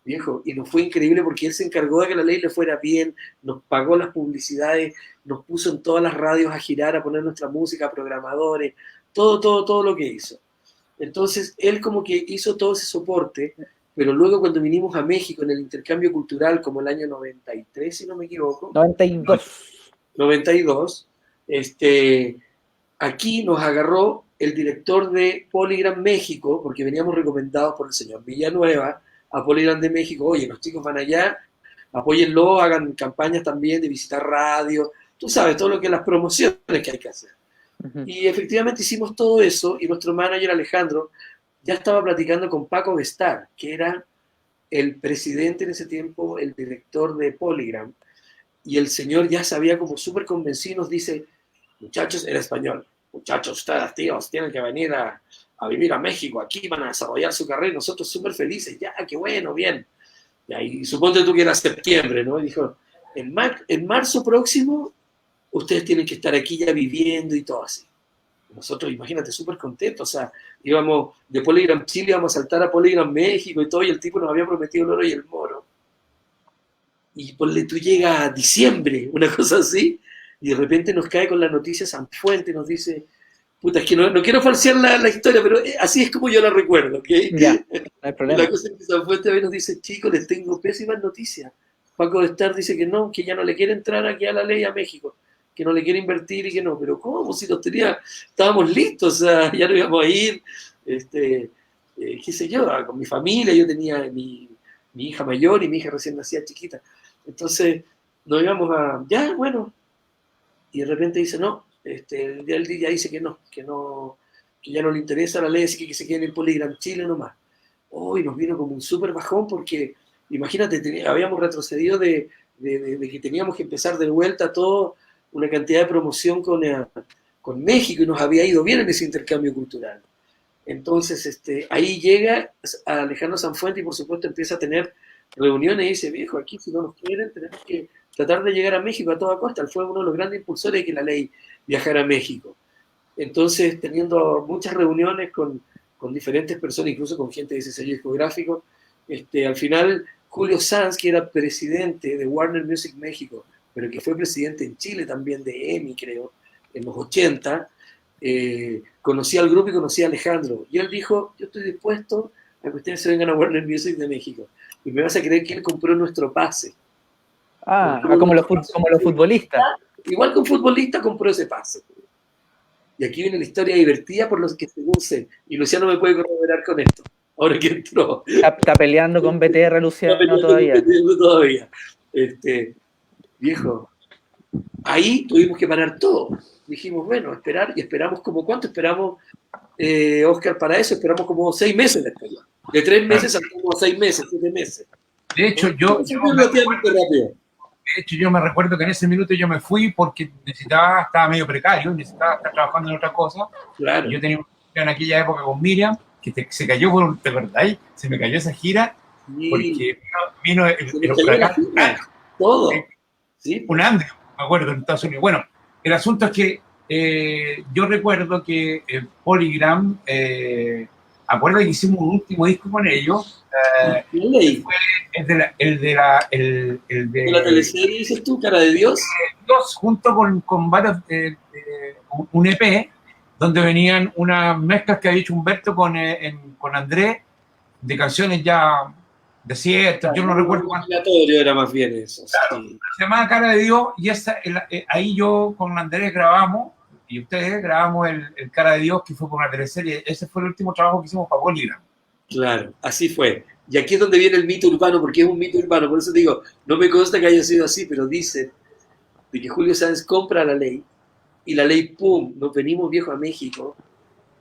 viejo, y nos fue increíble porque él se encargó de que la ley le fuera bien, nos pagó las publicidades, nos puso en todas las radios a girar, a poner nuestra música, programadores, todo lo que hizo. Entonces, él como que hizo todo ese soporte, pero luego cuando vinimos a México en el intercambio cultural, como el año 93, si no me equivoco, 92. 92, aquí nos agarró el director de Polygram México, porque veníamos recomendados por el señor Villanueva a Polygram de México. Oye, los chicos van allá, apóyenlo, hagan campañas también de visitar radio, tú sabes, todo lo que las promociones que hay que hacer. Ujú. Y efectivamente hicimos todo eso y nuestro manager Alejandro ya estaba platicando con Paco Bestar, que era el presidente en ese tiempo, el director de Polygram, y el señor ya sabía como súper convencido, nos dice, muchachos, era español, muchachos, ustedes, tíos, tienen que venir a vivir a México, aquí van a desarrollar su carrera, y nosotros súper felices, ya, qué bueno, bien. Y suponte tú que era septiembre, ¿no? Y dijo, en marzo próximo, ustedes tienen que estar aquí ya viviendo y todo así. Nosotros, imagínate, súper contentos, o sea, íbamos de Polygram Chile, íbamos a saltar a Polygram México y todo, y el tipo nos había prometido el oro y el moro. Y ponle tú llega a diciembre, una cosa así, y de repente nos cae con la noticia Sanfuente, nos dice, puta, es que no quiero falsear la historia, pero así es como yo la recuerdo, ¿ok? Ya, no hay La problema. cosa es que Sanfuente a veces nos dice, chicos, les tengo pésimas noticias. Paco de Estar dice que no, que ya no le quiere entrar aquí a la ley a México, que no le quiere invertir y que no, pero ¿cómo? Si los estábamos listos, o sea, ya no íbamos a ir, qué sé yo, con mi familia, yo tenía mi hija mayor y mi hija recién nacida chiquita. Entonces, nos íbamos a, ya, bueno, y de repente dice, no, el día dice que ya no le interesa la ley, así que se quede en el Polygram Chile nomás. Hoy nos vino como un súper bajón porque, imagínate, habíamos retrocedido de que teníamos que empezar de vuelta todo, una cantidad de promoción con México y nos había ido bien en ese intercambio cultural. Entonces, ahí llega a Alejandro Sanfuente y por supuesto empieza a tener reuniones y dice, viejo, aquí si no nos quieren tenemos que tratar de llegar a México a toda costa. Él fue uno de los grandes impulsores de que la ley viajara a México. Entonces, teniendo muchas reuniones con diferentes personas, incluso con gente de ese sello discográfico, al final Julio Sanz, que era presidente de Warner Music México, pero que fue presidente en Chile también de EMI, creo, en los 80, conocía al grupo y conocía a Alejandro. Y él dijo, yo estoy dispuesto a que ustedes se vengan a Warner Music de México. Y me vas a creer que él compró nuestro pase. Como los futbolistas. Igual que un futbolista compró ese pase. Y aquí viene la historia divertida por los que según sé. Y Luciano me puede corroborar con esto. Ahora que entró. Está peleando con BTR, Luciano, todavía. Todavía. Viejo, ahí tuvimos que parar todo. Dijimos, bueno, esperar, y esperamos como, ¿cuánto esperamos, Oscar, para eso? Esperamos como 6 meses después. De 3 meses saltamos a 6 meses, 7 meses. De hecho, yo me recuerdo que en ese minuto yo me fui porque estaba medio precario, necesitaba estar trabajando en otra cosa. Claro. Yo tenía una gira en aquella época con Miriam, que se cayó ¿te acordás? Se me cayó esa gira porque vino el huracán. Todo. Sí. Un Andrew, me acuerdo, en Estados Unidos. Bueno, el asunto es que yo recuerdo que Polygram, acuerdo que hicimos un último disco con ellos. El de la teleserie, dices tú, Cara de Dios. Junto con varios, un EP, donde venían unas mezclas que había hecho Humberto con Andrés, de canciones ya desiertas, yo no recuerdo cuánto. Era más bien eso. Claro, sí. Se llamaba Cara de Dios, y ahí yo con Andrés grabamos, y ustedes grabamos el Cara de Dios, que fue por una teleserie. Ese fue el último trabajo que hicimos para Polygram. Claro, así fue. Y aquí es donde viene el mito urbano, porque es un mito urbano, por eso digo, no me consta que haya sido así, pero dice de que Julio Sáenz compra la ley y la ley, ¡pum!, nos venimos, viejo, a México,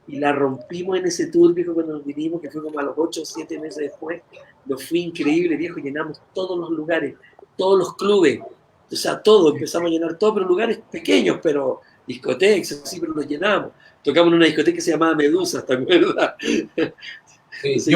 y la rompimos en ese tour, viejo, cuando nos vinimos, que fue como a los 8 o 7 meses después. Nos fue increíble, viejo, llenamos todos los lugares, todos los clubes, o sea, todo, empezamos a llenar todo, pero lugares pequeños, pero discotecas, así, pero los llenamos. Tocamos en una discoteca que se llamaba Medusa, ¿te acuerdas? Sí, sí,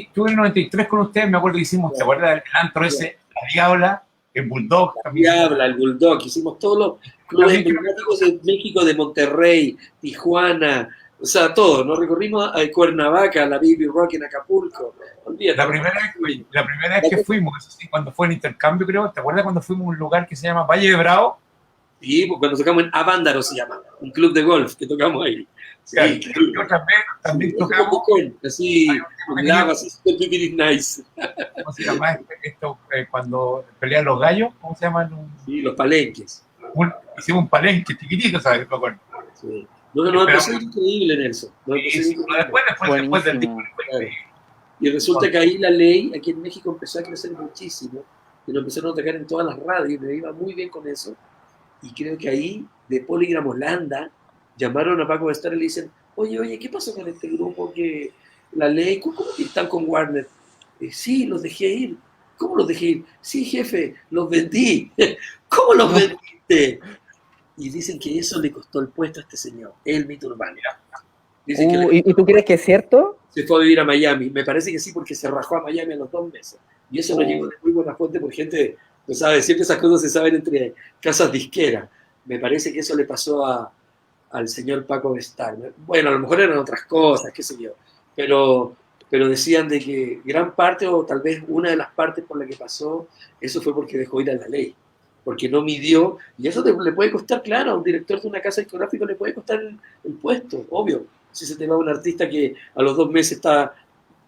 estuve en el 93 con ustedes, me acuerdo que hicimos, ¿te acuerdas del antro ese, La Diabla, el Bulldog? También. Diabla, el Bulldog, hicimos todos los clubes emblemáticos de México, de Monterrey, Tijuana, o sea, todo. Nos recorrimos a Cuernavaca, la Baby Rock en Acapulco. Olvídate. La primera vez que fuimos, eso sí, cuando fue el intercambio, creo, ¿te acuerdas cuando fuimos a un lugar que se llama Valle de Bravo? Sí, pues cuando tocamos en Avándaro se llama, un club de golf que tocamos ahí. Sí, y otra vez también tocamos. Así, un lago, así, nice. ¿Cómo se llama esto? Cuando pelean los gallos, ¿cómo se llaman? Sí, los palenques. Hicimos un palenque chiquitito, ¿sabes? Me acuerdo. Sí. No, empezó increíble, Nelson. Después del disco. Y resulta que ahí la ley, aquí en México, empezó a crecer muchísimo. Y lo empezaron a tocar en todas las radios, me iba muy bien con eso. Y creo que ahí, de Polygram Holanda, llamaron a Paco Bestar y le dicen, oye, ¿qué pasó con este grupo que la ley? ¿Cómo que están con Warner? Sí, los dejé ir. ¿Cómo los dejé ir? Sí, jefe, los vendí. ¿Cómo los vendiste? Y dicen que eso le costó el puesto a este señor, el mito urbano. Dicen que ¿Y tú crees que es cierto? se fue a vivir a Miami. Me parece que sí, porque se rajó a Miami a los 2 meses. Y eso nos llegó de muy buena fuente por gente, no sabe, siempre esas cosas se saben entre casas disqueras. Me parece que eso le pasó al señor Paco Bestar. Bueno, a lo mejor eran otras cosas, qué sé yo. Pero decían de que gran parte, o tal vez una de las partes por la que pasó, eso fue porque dejó ir a la ley. Porque no midió, y eso le puede costar, claro, a un director de una casa discográfica le puede costar el puesto, obvio. Si se te va un artista que a los 2 meses está,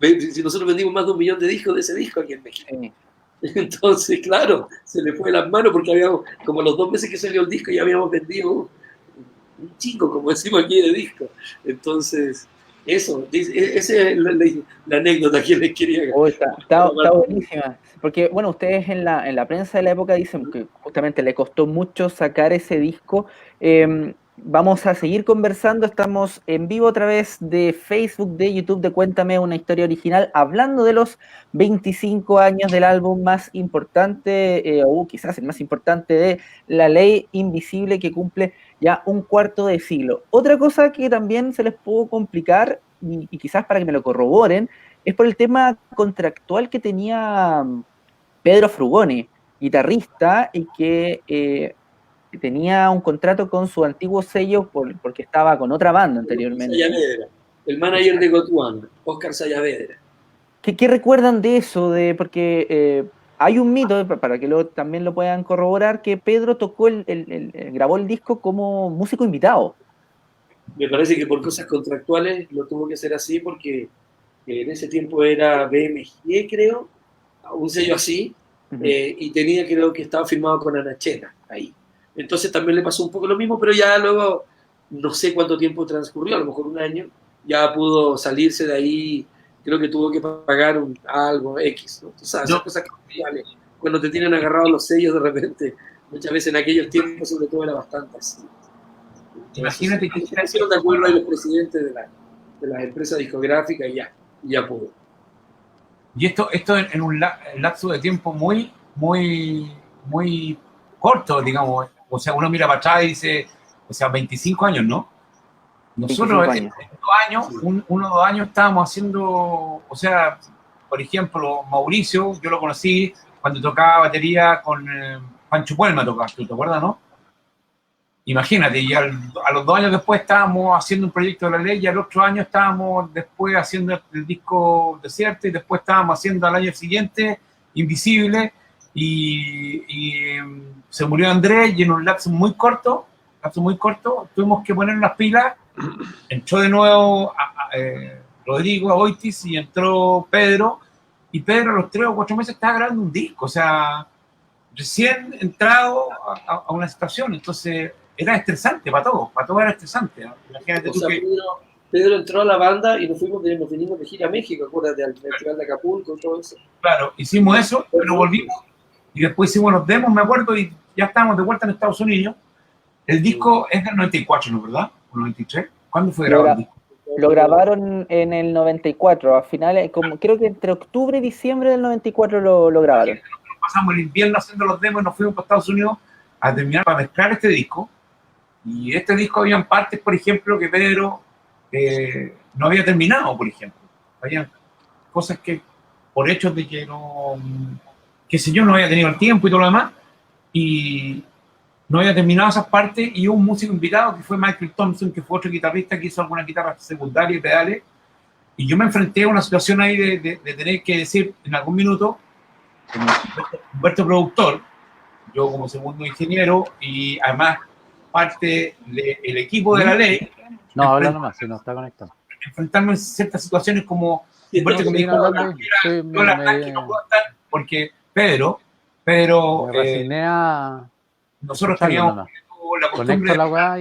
si nosotros vendimos más de 1 millón de discos de ese disco aquí en México. Sí. Entonces, claro, se le fue las manos porque habíamos, como a los 2 meses que salió el disco, ya habíamos vendido un chico, como decimos aquí, de disco. Entonces, esa es la anécdota que les quería. Está buenísima. Porque, bueno, ustedes en la prensa de la época dicen que justamente le costó mucho sacar ese disco. Vamos a seguir conversando, estamos en vivo a través de Facebook, de YouTube, de Cuéntame una historia original, hablando de los 25 años del álbum más importante, o quizás el más importante de La Ley Invisible, que cumple ya 1/4 de siglo. Otra cosa que también se les pudo complicar, y quizás para que me lo corroboren, es por el tema contractual que tenía Pedro Frugoni, guitarrista, y que tenía un contrato con su antiguo sello porque estaba con otra banda anteriormente. Sayavedra, el manager de Gotuana, Oscar Sayavedra. ¿Qué recuerdan de eso? Porque hay un mito, para que también lo puedan corroborar, que Pedro tocó grabó el disco como músico invitado. Me parece que por cosas contractuales lo tuvo que hacer así porque en ese tiempo era BMG, creo, un sello así, y creo que estaba firmado con Anachena ahí. Entonces también le pasó un poco lo mismo, pero ya luego, no sé cuánto tiempo transcurrió, a lo mejor 1 año, ya pudo salirse de ahí, creo que tuvo que pagar algo X, ¿no? O sea, esas cosas que cuando te tienen agarrados los sellos de repente, muchas veces en aquellos tiempos sobre todo era bastante así. Entonces, imagínate que hicieron de acuerdo ahí los presidentes de las empresas discográficas y ya pudo. Y esto en un lapso de tiempo muy, muy, muy corto, digamos. O sea, uno mira para atrás y dice, 25 años, ¿no? Nosotros en 2 años, 1 o 2 años estábamos haciendo, o sea, por ejemplo, Mauricio, yo lo conocí cuando tocaba batería con Pancho Puelma, ¿te acuerdas, no? Imagínate, y a los 2 años después estábamos haciendo un proyecto de La Ley, y al otro año estábamos después haciendo el disco Desierto, y después estábamos haciendo al año siguiente Invisible, y se murió Andrés, y en un lapso muy corto, tuvimos que poner las pilas. Entró de nuevo Rodrigo Aboitis y entró Pedro, y Pedro a los 3 o 4 meses estaba grabando un disco, o sea, recién entrado a una situación. Entonces era estresante para todos era estresante, ¿no? Imagínate tú que Pedro entró a la banda y nos vinimos de gira a México, acuérdate, al Festival de Acapulco y todo eso. Claro, hicimos eso, pero volvimos y después hicimos los demos, me acuerdo, y ya estábamos de vuelta en Estados Unidos. El disco es del 94, ¿no? ¿Verdad? ¿O 93? ¿Cuándo fue grabado el disco? Lo grabaron en el 94, a finales, creo que entre octubre y diciembre del 94 lo grabaron. Pasamos el invierno haciendo los demos y nos fuimos para Estados Unidos a terminar para mezclar este disco. Y este disco habían partes, por ejemplo, que Pedro no había terminado, por ejemplo. Había cosas que, por hechos de que no, qué sé yo, no había tenido el tiempo y todo lo demás, y no había terminado esas partes, y hubo un músico invitado que fue Michael Thompson, que fue otro guitarrista que hizo alguna guitarra secundaria y pedales, y yo me enfrenté a una situación ahí de tener que decir en algún minuto, como Humberto productor, yo como segundo ingeniero, y además parte del equipo de la ley. No, habla nomás, si no está conectado. Enfrentarme en ciertas situaciones como Humberto que me dijo, yo la verdad que no puedo estar, porque Pedro, nosotros teníamos la costumbre de la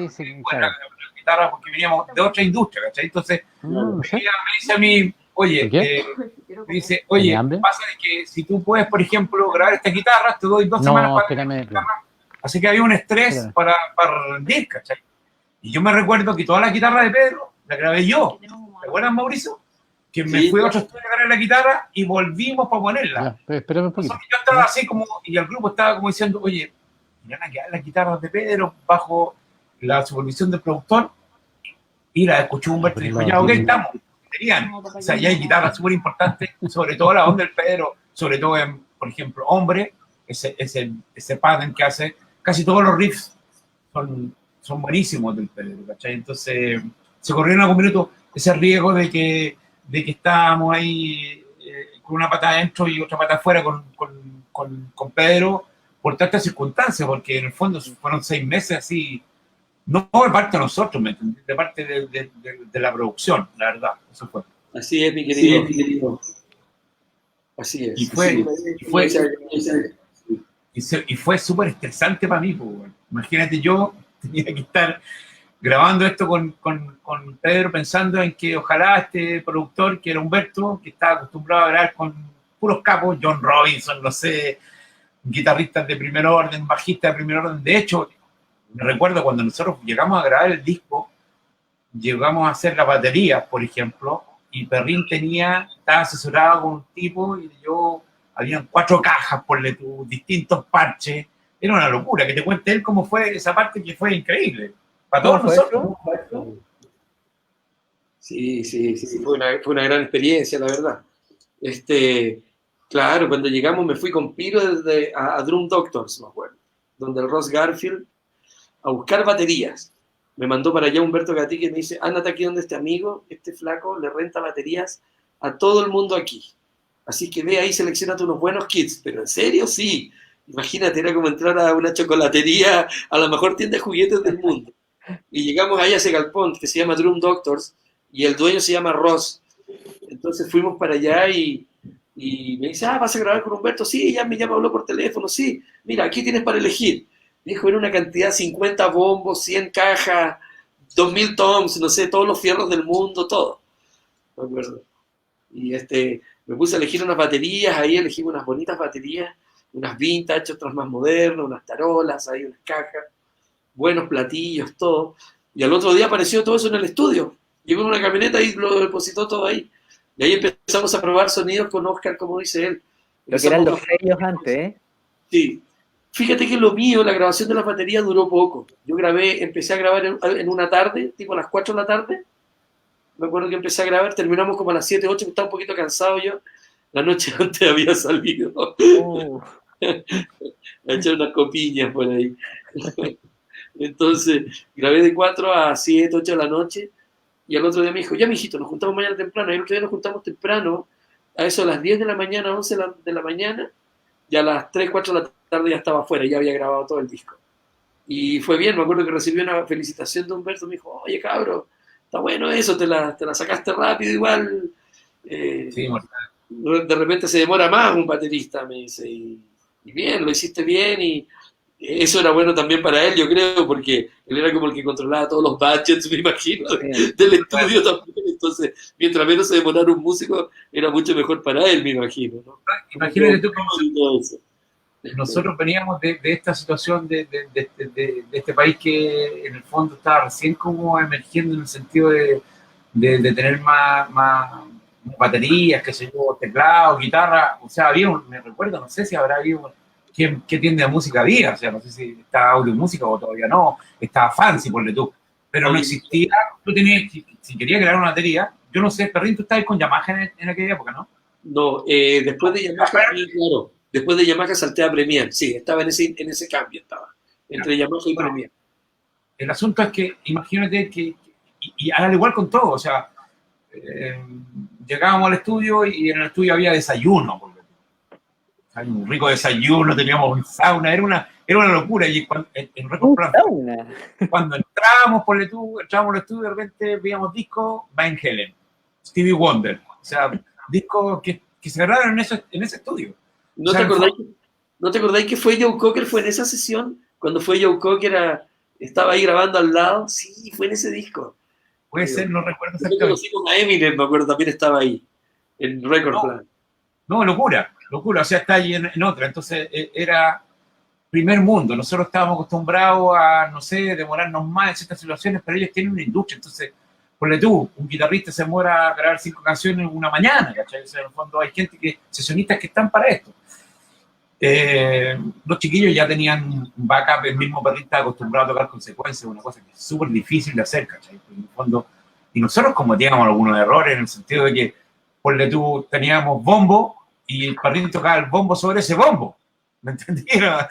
guitarra porque veníamos de otra industria, ¿cachai? Entonces, me dice a mí, oye, me dice, oye, pasa de que si tú puedes, por ejemplo, grabar estas guitarras, te doy 2 semanas para grabar. Así que había un estrés para rendir, ¿cachai? Y yo me recuerdo que todas las guitarras de Pedro las grabé yo. ¿Te acuerdas, Mauricio? Que me fui a otro estudio a grabar la guitarra y volvimos para ponerla. Espérame un poquito. Yo estaba así como, y el grupo estaba como diciendo, oye, van a quedar las guitarras de Pedro bajo la supervisión del productor. Y la escuchó Humberto y dijo, ya, ok, estamos. Tenían. O sea, ya hay guitarras súper importantes, sobre todo la onda del Pedro, sobre todo en, por ejemplo, Hombre, ese pattern que hace, casi todos los riffs son buenísimos del Pedro, ¿cachai? Entonces, se corrió en algún minuto ese riesgo de que estábamos ahí con una pata adentro y otra pata afuera con Pedro, por tantas circunstancias, porque en el fondo fueron 6 meses así, no de parte de nosotros, de parte de la producción, la verdad, eso fue. Así es, mi querido. Así es. Y fue súper estresante para mí, pues. Imagínate, yo tenía que estar grabando esto con Pedro, pensando en que ojalá este productor, que era Humberto, que estaba acostumbrado a grabar con puros capos, John Robinson, no sé, guitarristas de primer orden, bajistas de primer orden. De hecho, me recuerdo cuando nosotros llegamos a grabar el disco, llegamos a hacer las baterías, por ejemplo, y Perrin estaba asesorado con un tipo, y yo, habían 4 cajas, distintos parches. Era una locura, que te cuente él cómo fue esa parte, que fue increíble. Para todos nosotros. Sí, fue una gran experiencia, la verdad. Claro, cuando llegamos me fui con Piro a Drum Doctors, me acuerdo, donde el Ross Garfield, a buscar baterías. Me mandó para allá Humberto Gatí, que me dice, ándate aquí donde este amigo, este flaco, le renta baterías a todo el mundo aquí. Así que ve ahí, seleccionate unos buenos kits. Pero en serio, sí. Imagínate, era como entrar a una chocolatería, a la mejor tienda de juguetes del mundo. Y llegamos ahí a ese galpón que se llama Drum Doctors, y el dueño se llama Ross. Entonces fuimos para allá y me dice, ¿vas a grabar con Humberto? Sí, ya me habló por teléfono, sí. Mira, aquí tienes para elegir. Dijo, era una cantidad, 50 bombos, 100 cajas, 2000 toms, no sé, todos los fierros del mundo, todo. Me acuerdo. Y me puse a elegir unas baterías, ahí elegí unas bonitas baterías, unas vintage, otras más modernas, unas tarolas, ahí unas cajas, buenos platillos, todo. Y al otro día apareció todo eso en el estudio. Llegó en una camioneta y lo depositó todo ahí. Y ahí empezamos a probar sonidos con Oscar, como dice él. Lo que eran los sellos antes, ¿eh? Sí. Fíjate que lo mío, la grabación de las baterías duró poco. Yo empecé a grabar en una tarde, tipo a las 4 de la tarde. Me acuerdo que empecé a grabar, terminamos como a las 7, 8, estaba un poquito cansado yo. La noche antes había salido. A echar unas copiñas por ahí. Entonces, grabé de 4 a 7, 8 de la noche. Y al otro día me dijo, ya mijito, nos juntamos mañana temprano. Y el otro día nos juntamos temprano, a eso a las 10 de la mañana, 11 de la mañana. Y a las 3, 4 de la tarde ya estaba afuera, ya había grabado todo el disco. Y fue bien, me acuerdo que recibí una felicitación de Humberto, me dijo, oye cabro, está bueno eso, te la sacaste rápido igual. Sí, de repente se demora más un baterista, me dice, y bien, lo hiciste bien, y eso era bueno también para él, yo creo, porque él era como el que controlaba todos los budgets, me imagino, del estudio también. Entonces, mientras menos se demorara un músico, era mucho mejor para él, me imagino, ¿no? Imagínate tú todo eso. nosotros veníamos de esta situación de este país que en el fondo estaba recién como emergiendo en el sentido de tener más baterías, qué sé yo, teclado, guitarra. O sea, me recuerdo, no sé si habrá habido, qué tienda de música había, o sea, no sé si estaba Audio Música o todavía no, estaba Fancy, ponle tú, pero no existía, tú tenías, si querías crear una batería, yo no sé, Perrín, tú estabas con Yamaha en aquella época, ¿no? No, después de Yamaha, claro, después de Yamaha salté a Premiere, sí, estaba en ese cambio, estaba, entre Yamaha y Bueno, Premiere. el asunto es que, imagínate que, y al igual con todo, o sea, llegábamos al estudio y en el estudio había desayuno, un rico desayuno, teníamos un sauna, era una locura. Y en Record Plan, cuando entrábamos al estudio, de repente veíamos discos, Van Halen, Stevie Wonder, o sea, discos que se grabaron en ese estudio. ¿No, o sea, ¿No te acordáis que fue Joe Cocker, fue en esa sesión? Cuando fue Joe Cocker, estaba ahí grabando al lado, sí, fue en ese disco. Puede ser, no recuerdo exactamente. Yo conocí con a Eminem, me acuerdo, también estaba ahí, en Record Plan. No, locura, o sea, está ahí en otra. Entonces, era primer mundo. Nosotros estábamos acostumbrados a, no sé, demorarnos más en ciertas situaciones, pero ellos tienen una industria. Entonces, ponle tú, un guitarrista se demora a grabar 5 canciones en una mañana, ¿cachai? O sea, en el fondo hay sesionistas que están para esto. Los chiquillos ya tenían un backup, el mismo Perrín estaba acostumbrado a tocar consecuencias, una cosa que es súper difícil de hacer, ¿cachai? En el fondo, y nosotros cometíamos algunos errores en el sentido de que, ponle tú, teníamos bombo y el Perrín tocaba el bombo sobre ese bombo, ¿me entendieron?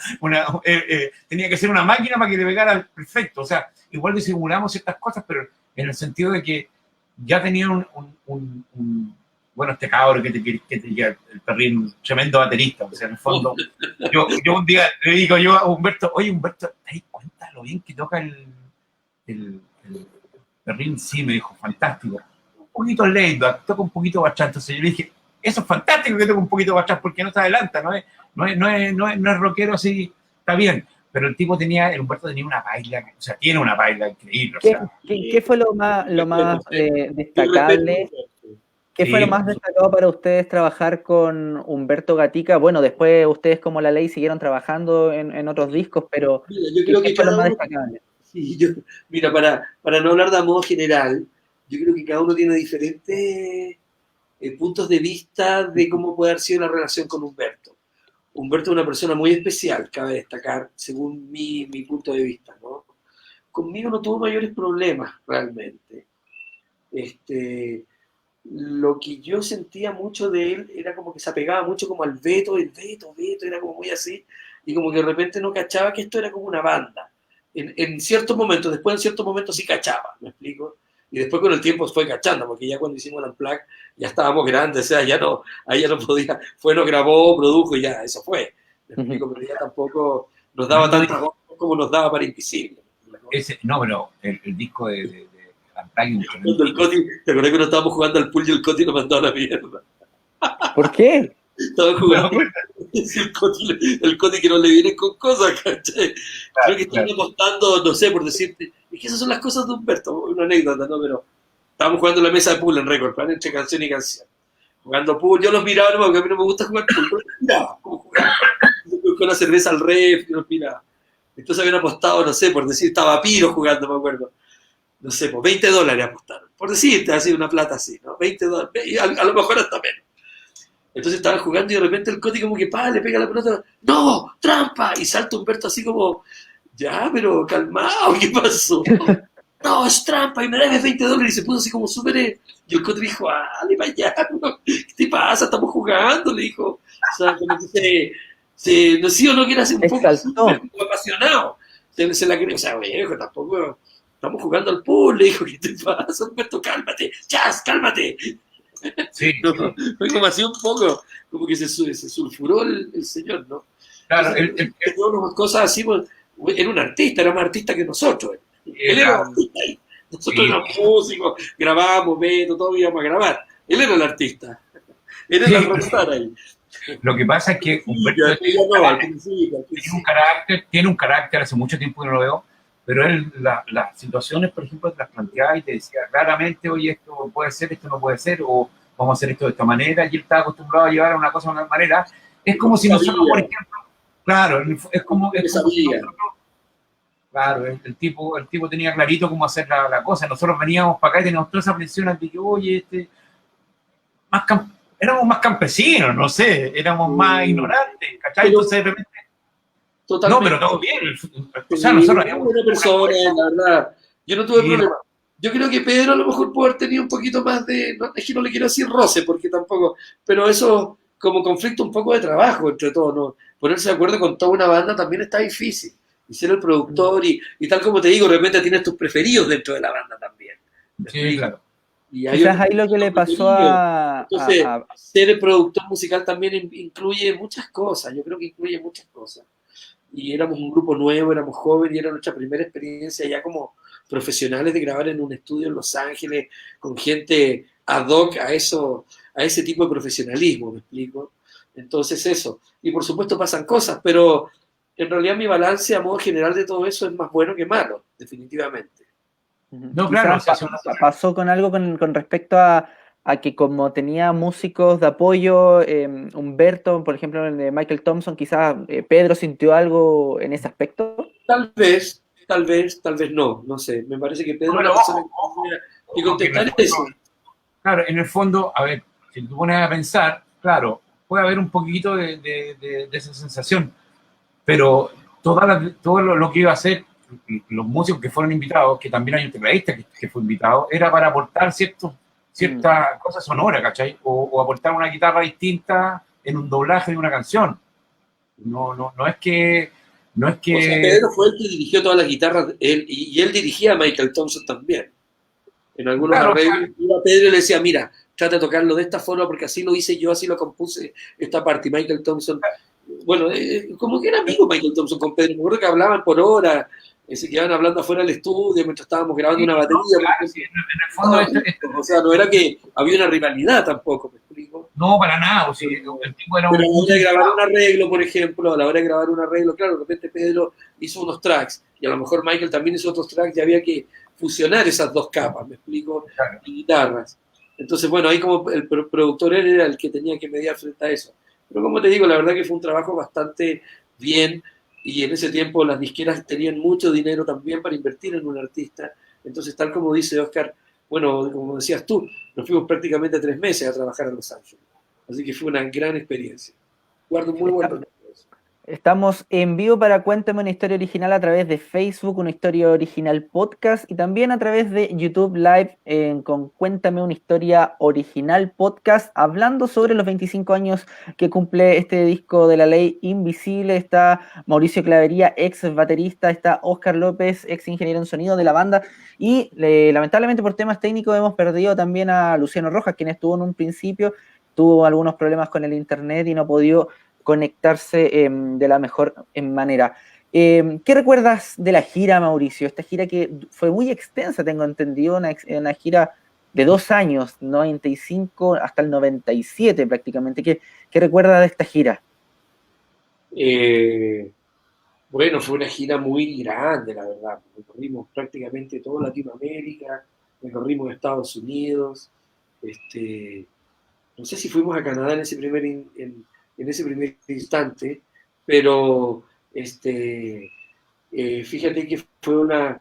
Tenía que ser una máquina para que le pegara perfecto, o sea, igual disimulamos ciertas cosas, pero en el sentido de que ya tenían bueno, este cabrón que el Perrín, tremendo baterista, o sea, en el fondo, yo un día le digo yo a Humberto, oye Humberto, ¿te das cuenta lo bien que toca el Perrín? Sí, me dijo, fantástico. Un poquito late, toca un poquito bachata. Entonces yo le dije, eso es fantástico que toca un poquito bachata porque no se adelanta, no es rockero así, está bien. Pero el tipo el Humberto tenía una baila, o sea, tiene una baila increíble. ¿Qué fue lo más destacable? ¿Qué fue lo más destacado para ustedes trabajar con Humberto Gatica? Bueno, después ustedes como La Ley siguieron trabajando en otros discos, pero mira, yo creo ¿qué fue lo más destacable? Sí, mira, para no hablar de modo general, yo creo que cada uno tiene diferentes puntos de vista de cómo puede haber sido la relación con Humberto. Humberto es una persona muy especial, cabe destacar, según mi punto de vista, ¿no? Conmigo no tuvo mayores problemas, realmente. Lo que yo sentía mucho de él era como que se apegaba mucho como al Beto, era como muy así, y como que de repente no cachaba que esto era como una banda. En ciertos momentos, después en ciertos momentos sí cachaba, ¿me explico? Y después con el tiempo fue cachando, porque ya cuando hicimos el Unplugged ya estábamos grandes, o sea, ahí ya no podía, nos grabó, produjo y ya, eso fue. ¿Me explico? Pero ya tampoco nos daba tantas cosas como nos daba para Invisible. No, pero el disco de Unplugged, el Coti, ¿te acordás que no estábamos jugando al pool y el Coti nos mandó a la mierda? ¿Por qué? Estaba jugando el Coti que no le viene con cosas, ¿cachai? Creo que estaban apostando, no sé, por decirte, es que esas son las cosas de Humberto, una anécdota, ¿no? Pero estábamos jugando la mesa de pool en Record Plan, entre canción y canción. Jugando pool, yo los miraba, no, porque a mí no me gusta jugar pool, pero miraba cómo jugaba. Con la cerveza al ref, yo los miraba. Entonces habían apostado, no sé, por decir, estaba Piro jugando, me acuerdo. No sé, pues $20 apostaron. Por decirte, así una plata así, ¿no? $20, y a lo mejor hasta menos. Entonces estaban jugando y de repente el Coti como que le pega la pelota, ¡no! ¡Trampa! Y salta Humberto así como, ya, pero calmado, ¿qué pasó? No, es trampa y me debes $20 y se puso así como súper... Y el Coti dijo, dale para allá, ¿no? ¿Qué te pasa? Estamos jugando, le dijo. O sea, como que no sé o no quiere hacer un poco apasionado. Se la cree, o sea, viejo, tampoco... Estamos jugando al pool, le dijo, ¿qué te pasa, Humberto? Cálmate, Chas, cálmate. Sí. No, fue como así un poco, como que se sulfuró el señor, ¿no? Claro, tenía unas cosas así, pues, era un artista, era más artista que nosotros. Él era un artista ahí. Nosotros éramos músicos, grabábamos, todo íbamos a grabar. Él era el artista. Él era el rockstar ahí. Lo que pasa es que Humberto tiene un carácter, hace mucho tiempo que no lo veo, pero él las situaciones, por ejemplo, te las planteaba y te decía claramente, oye, esto puede ser, esto no puede ser, o vamos a hacer esto de esta manera, y él estaba acostumbrado a llevar una cosa de una manera. Es como si nosotros, por ejemplo, Claro, es como, que es como si sabía. nosotros, claro, el tipo tenía clarito cómo hacer la cosa. Nosotros veníamos para acá y teníamos todas esas presiones de que, oye, éramos más campesinos, no sé, éramos más ignorantes, ¿cachai? Pero Entonces, de repente, no, pero totalmente. todo bien. O sea, Sí, nosotros una habíamos buena una persona, fuerza. la verdad. Yo no tuve Y problema. Yo creo que Pedro a lo mejor puede haber tenido un poquito más de, es que no le quiero decir roce, porque tampoco, pero eso como conflicto un poco de trabajo entre todos, ¿no? Ponerse de acuerdo con toda una banda también está difícil. Y ser el productor y tal como te digo, de repente tienes tus preferidos dentro de la banda también. ¿Me sí, explico? claro. Y hay Quizás otros ahí que lo que son le pasó preferidos. Entonces, a ser el productor musical también incluye muchas cosas. Yo creo que incluye muchas cosas y éramos un grupo nuevo, éramos jóvenes y era nuestra primera experiencia ya como profesionales de grabar en un estudio en Los Ángeles con gente ad hoc a eso, a ese tipo de profesionalismo, ¿me explico? Entonces eso. Y por supuesto pasan cosas, pero en realidad mi balance a modo general de todo eso es más bueno que malo, definitivamente. No, claro, o Quizás sea, si uno pasó con algo con respecto a que como tenía músicos de apoyo, Humberto, por ejemplo, el de Michael Thompson, quizás Pedro sintió algo en ese aspecto. Tal vez no, no sé. Me parece que no, Pedro es pero la persona que ojo, tendría que ojo, que en el contestar fondo, eso. claro, en el fondo, a ver, si tú pones a pensar, claro, puede haber un poquito de esa sensación, pero todo lo que iba a hacer los músicos que fueron invitados, que también hay un tecladista que fue invitado, era para aportar cierta cosa sonora, ¿cachai? O aportar una guitarra distinta en un doblaje de una canción. No es que, no es O sea, que, Pedro fue el que dirigió todas las guitarras, y él dirigía a Michael Thompson también. En algunos claro, o sea, arreglos, iba Pedro y le decía, mira, trata de tocarlo de esta forma porque así lo hice yo, así lo compuse esta parte. Y Michael Thompson, bueno, como que era amigo Michael Thompson con Pedro. Me acuerdo que hablaban por hora, se quedaban hablando afuera del estudio mientras estábamos grabando sí, una no, batería, por claro, sí, ejemplo. en el fondo O sea, no era que había una rivalidad tampoco, ¿me explico? no, para nada, pues, sí, el tipo era Pero a la hora de un grabar un arreglo, por ejemplo, a la hora de grabar un arreglo, claro, de repente Pedro hizo unos tracks y a lo mejor Michael también hizo otros tracks y había que fusionar esas dos capas, me explico, claro. y guitarras. Entonces, bueno, ahí como el productor él era el que tenía que mediar frente a eso. Pero como te digo, la verdad que fue un trabajo bastante bien y en ese tiempo las disqueras tenían mucho dinero también para invertir en un artista. Entonces, tal como dice Oscar, bueno, como decías tú, nos fuimos prácticamente 3 meses a trabajar en Los Ángeles. Así que fue una gran experiencia. Guardo un muy buen recuerdo de eso. Estamos en vivo para Cuéntame una historia original a través de Facebook, una historia original podcast y también a través de YouTube Live con Cuéntame una historia original podcast, hablando sobre los 25 años que cumple este disco de La Ley Invisible. Está Mauricio Clavería, ex baterista, está Oscar López, ex ingeniero en sonido de la banda y lamentablemente por temas técnicos hemos perdido también a Luciano Rojas, quien estuvo en un principio, tuvo algunos problemas con el internet y no ha podido conectarse de la mejor manera. ¿Qué recuerdas de la gira, Mauricio? Esta gira que fue muy extensa, tengo entendido, una gira de 2 años, 95 hasta el 97 prácticamente. ¿Qué recuerdas de esta gira? Bueno, fue una gira muy grande, la verdad. Recorrimos prácticamente toda Latinoamérica, recorrimos Estados Unidos. Este, no sé si fuimos a Canadá en ese primer instante, pero fíjate que fue una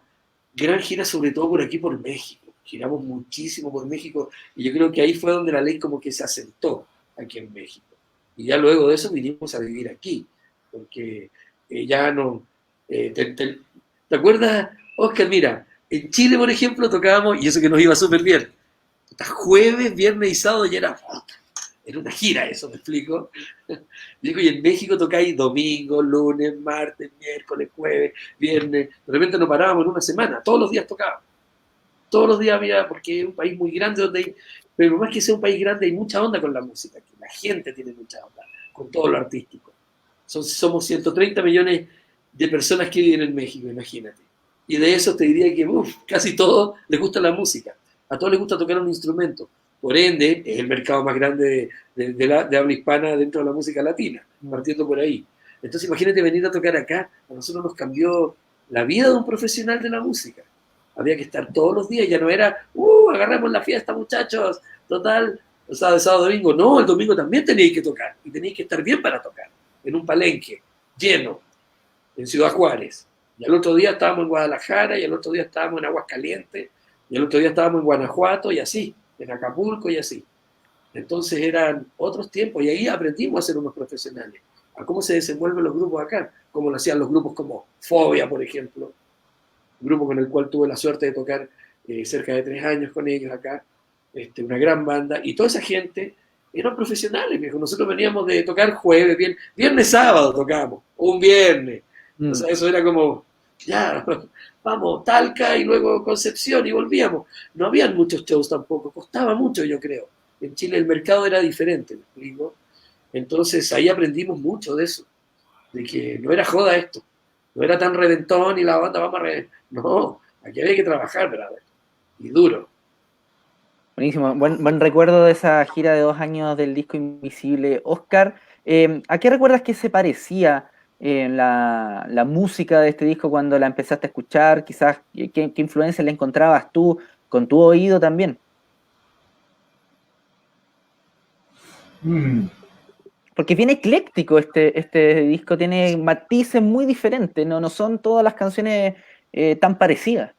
gran gira, sobre todo por aquí, por México. Giramos muchísimo por México y yo creo que ahí fue donde la ley como que se asentó aquí en México. Y ya luego de eso vinimos a vivir aquí, porque ya no... ¿Te acuerdas, Oscar? Mira, en Chile, por ejemplo, tocábamos, y eso que nos iba súper bien, hasta jueves, viernes y sábado ya era una gira eso, ¿me explico? Digo, y en México tocáis domingo, lunes, martes, miércoles, jueves, viernes. De repente no parábamos en una semana, todos los días tocábamos. Todos los días había, porque es un país muy grande donde hay, pero más que sea un país grande hay mucha onda con la música, que la gente tiene mucha onda con todo lo artístico. Somos 130 millones de personas que viven en México, imagínate. Y de eso te diría que casi todos les gusta la música. A todos les gusta tocar un instrumento. Por ende, es el mercado más grande de habla hispana dentro de la música latina, partiendo por ahí. Entonces imagínate venir a tocar acá, a nosotros nos cambió la vida de un profesional de la música. Había que estar todos los días, ya no era, agarramos la fiesta muchachos, total, o sea, de sábado a domingo. No, el domingo también tenéis que tocar, y tenéis que estar bien para tocar, en un palenque. lleno, en Ciudad Juárez. Y al otro día estábamos en Guadalajara, y al otro día estábamos en Aguascalientes, y al otro día estábamos en Guanajuato, y así, en Acapulco, y así. Entonces eran otros tiempos, y ahí aprendimos a ser unos profesionales, a cómo se desenvuelven los grupos acá, cómo lo hacían los grupos como Fobia, por ejemplo, un grupo con el cual tuve la suerte de tocar cerca de 3 años con ellos acá, una gran banda, y toda esa gente eran profesionales, viejo. Nosotros veníamos de tocar jueves, viernes, sábado tocábamos, o un viernes. O sea, eso era como, ya, vamos, Talca y luego Concepción y volvíamos. No habían muchos shows tampoco, costaba mucho, yo creo. En Chile el mercado era diferente, ¿me explico? Entonces ahí aprendimos mucho de eso, de que no era joda esto, no era tan reventón y la banda vamos a reventar. No, aquí había que trabajar, ¿verdad? Y duro. Buenísimo, buen recuerdo de esa gira de 2 años del disco Invisible. Oscar, ¿a qué recuerdas que se parecía la música de este disco cuando la empezaste a escuchar? Quizás, ¿qué influencia le encontrabas tú con tu oído también? Porque es bien ecléctico este disco, tiene matices muy diferentes, no son todas las canciones tan parecidas.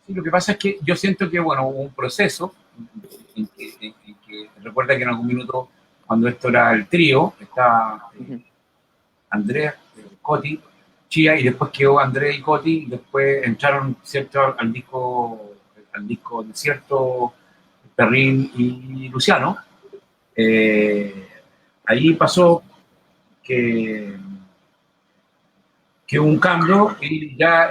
Sí, lo que pasa es que yo siento que, bueno, hubo un proceso en que recuerda que en algún minuto, cuando esto era el trío, estaba Andrés, Coti, Chía, y después quedó Andrés y Coti, y después entraron, ¿cierto?, al disco Desierto, Perrín y Luciano. Ahí pasó que hubo un cambio y ya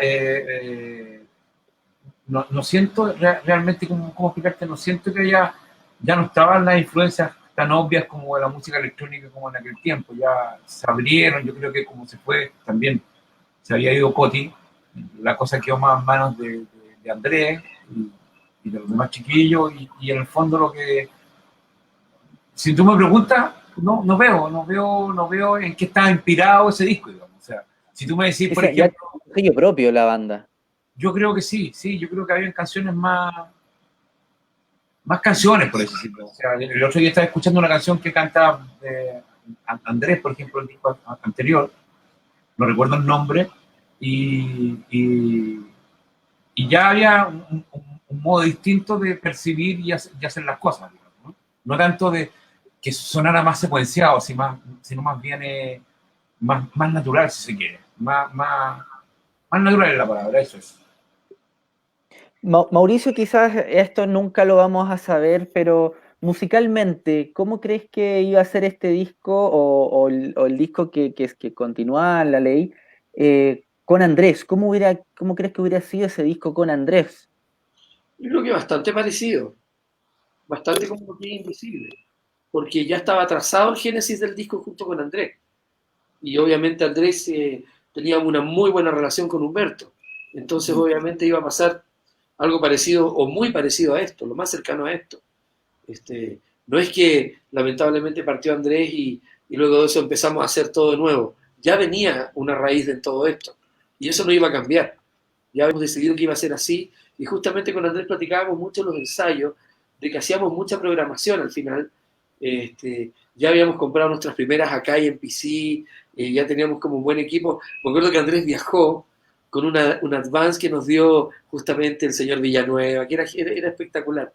no siento realmente cómo explicarte, no siento que ya no estaban las influencias tan obvias como de la música electrónica como en aquel tiempo, ya se abrieron. Yo creo que como se fue, también se había ido Coti, la cosa quedó más en manos de Andrés y de los demás chiquillos, y en el fondo lo que, si tú me preguntas, no veo en qué estaba inspirado ese disco, digamos. O sea, si tú me decís, por ejemplo, ya sello propio la banda. Yo creo que sí, yo creo que había canciones más canciones, por decirlo. O sea, el otro día estaba escuchando una canción que canta Andrés, por ejemplo, el disco anterior, no recuerdo el nombre, y ya había un modo distinto de percibir y hacer las cosas, digamos, ¿no? No tanto de que sonara más secuenciado, sino más bien más natural, si se quiere. Más natural es la palabra, eso es. Mauricio, quizás esto nunca lo vamos a saber, pero musicalmente, ¿cómo crees que iba a ser este disco o el disco que continúa La Ley con Andrés? ¿Cómo crees que hubiera sido ese disco con Andrés? Yo creo que bastante parecido, bastante como que Invisible, porque ya estaba trazado el génesis del disco junto con Andrés. Y obviamente Andrés tenía una muy buena relación con Humberto. Entonces obviamente iba a pasar algo parecido o muy parecido a esto, lo más cercano a esto. No es que lamentablemente partió Andrés y luego de eso empezamos a hacer todo de nuevo. Ya venía una raíz de todo esto y eso no iba a cambiar. Ya habíamos decidido que iba a ser así, y justamente con Andrés platicábamos mucho en los ensayos de que hacíamos mucha programación al final. Ya habíamos comprado nuestras primeras Akai MPC, ya teníamos como un buen equipo. Me acuerdo que Andrés viajó con un advance que nos dio justamente el señor Villanueva, que era espectacular.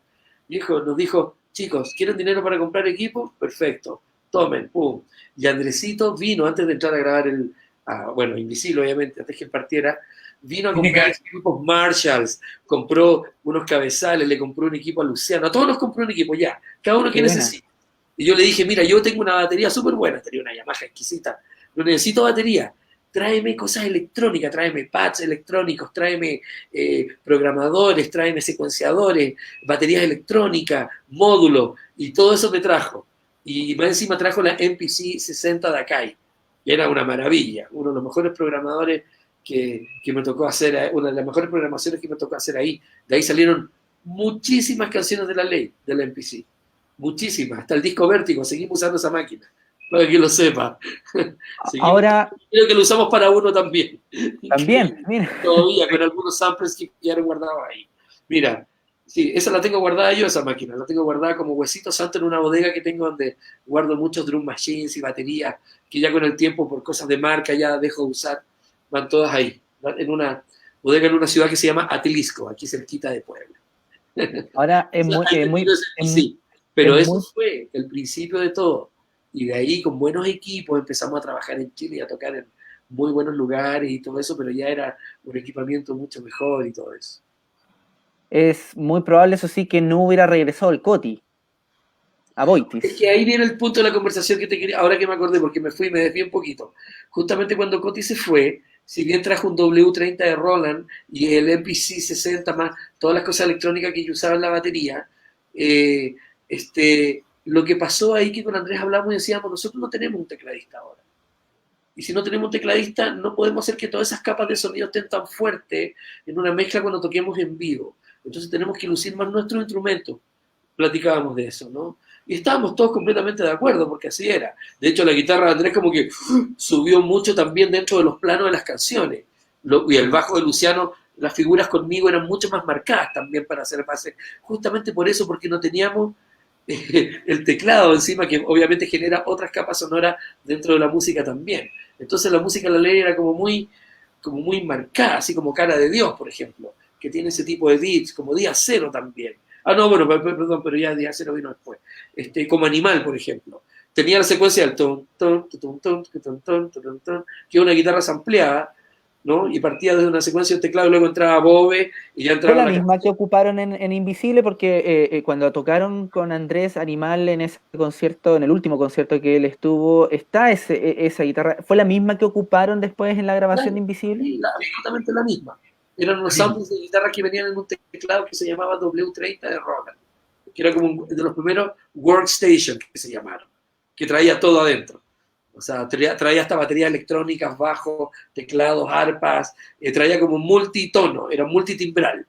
Nos dijo, chicos, ¿quieren dinero para comprar equipo? Perfecto, tomen, pum. Y Andresito vino antes de entrar a grabar Invisible, obviamente, antes que él partiera, vino a comprar equipos Marshalls, compró unos cabezales, le compró un equipo a Luciano, a todos nos compró un equipo, ya, cada uno que necesita. Y yo le dije, mira, yo tengo una batería súper buena, tenía una Yamaha exquisita, pero necesito batería, tráeme cosas electrónicas, tráeme pads electrónicos, tráeme programadores, tráeme secuenciadores, baterías electrónicas, módulos, y todo eso me trajo. Y más encima trajo la MPC 60 de Akai, y era una maravilla, uno de los mejores programadores que me tocó hacer, una de las mejores programaciones que me tocó hacer ahí. De ahí salieron muchísimas canciones de La Ley, de la MPC. Muchísimas, hasta el disco Vértigo, seguimos usando esa máquina, para que lo sepa. Ahora, creo que lo usamos para uno también. También, mira. Todavía, con algunos samples que quedaron guardados ahí. Mira, Sí, esa la tengo guardada yo, esa máquina. La tengo guardada como huesito santo en una bodega que tengo donde guardo muchos drum machines y baterías que ya con el tiempo, por cosas de marca, ya dejo de usar. Van todas ahí. Van en una bodega en una ciudad que se llama Atilisco, aquí cerquita de Puebla. Ahora es muy, Ahí me tiro ese PC. es Pero eso muy, fue el principio de todo. Y de ahí, con buenos equipos, empezamos a trabajar en Chile y a tocar en muy buenos lugares y todo eso, pero ya era un equipamiento mucho mejor y todo eso. es muy probable, eso sí, que no hubiera regresado el Coti a Es Boitis. que ahí viene el punto de la conversación que te quería, ahora que me acordé, porque me fui y me desvié un poquito. Justamente cuando Coti se fue, si bien trajo un W30 de Roland y el MPC 60 más todas las cosas electrónicas que yo usaba en la batería, eh, lo que pasó ahí que con Andrés hablamos y decíamos, nosotros no tenemos un tecladista ahora. Y si no tenemos un tecladista, no podemos hacer que todas esas capas de sonido estén tan fuertes en una mezcla cuando toquemos en vivo. Entonces tenemos que lucir más nuestros instrumentos. Platicábamos de eso, ¿no? Y estábamos todos completamente de acuerdo, porque así era. De hecho, la guitarra de Andrés como que subió mucho también dentro de los planos de las canciones. Y el bajo de Luciano, las figuras conmigo eran mucho más marcadas también para hacer base. Justamente por eso, porque no teníamos el teclado encima, que obviamente genera otras capas sonoras dentro de la música también. Entonces la música en la ley era como muy marcada, así como Cara de Dios, por ejemplo, que tiene ese tipo de beats, como Día Cero también. Ah, no, bueno, perdón, pero ya Día Cero vino después. Como Animal, por ejemplo. Tenía la secuencia del ton, ton, ton, ton, ton, ton, ton, ton, que es una guitarra sampleada, ¿no? Y partía desde una secuencia de teclado y luego entraba Bobe y ya Fue entraba la la misma que canción. ocuparon en Invisible, porque cuando tocaron con Andrés Animal en ese concierto, en el último concierto que él estuvo, está esa guitarra. ¿Fue la misma que ocuparon después en la grabación de Invisible? Sí, absolutamente la misma. Eran unos samples de guitarra que venían en un teclado que se llamaba W30 de Roland, que era como de los primeros workstation que se llamaron, que traía todo adentro. O sea, traía hasta baterías electrónicas, bajos, teclados, arpas, traía como multitono, era multitimbral.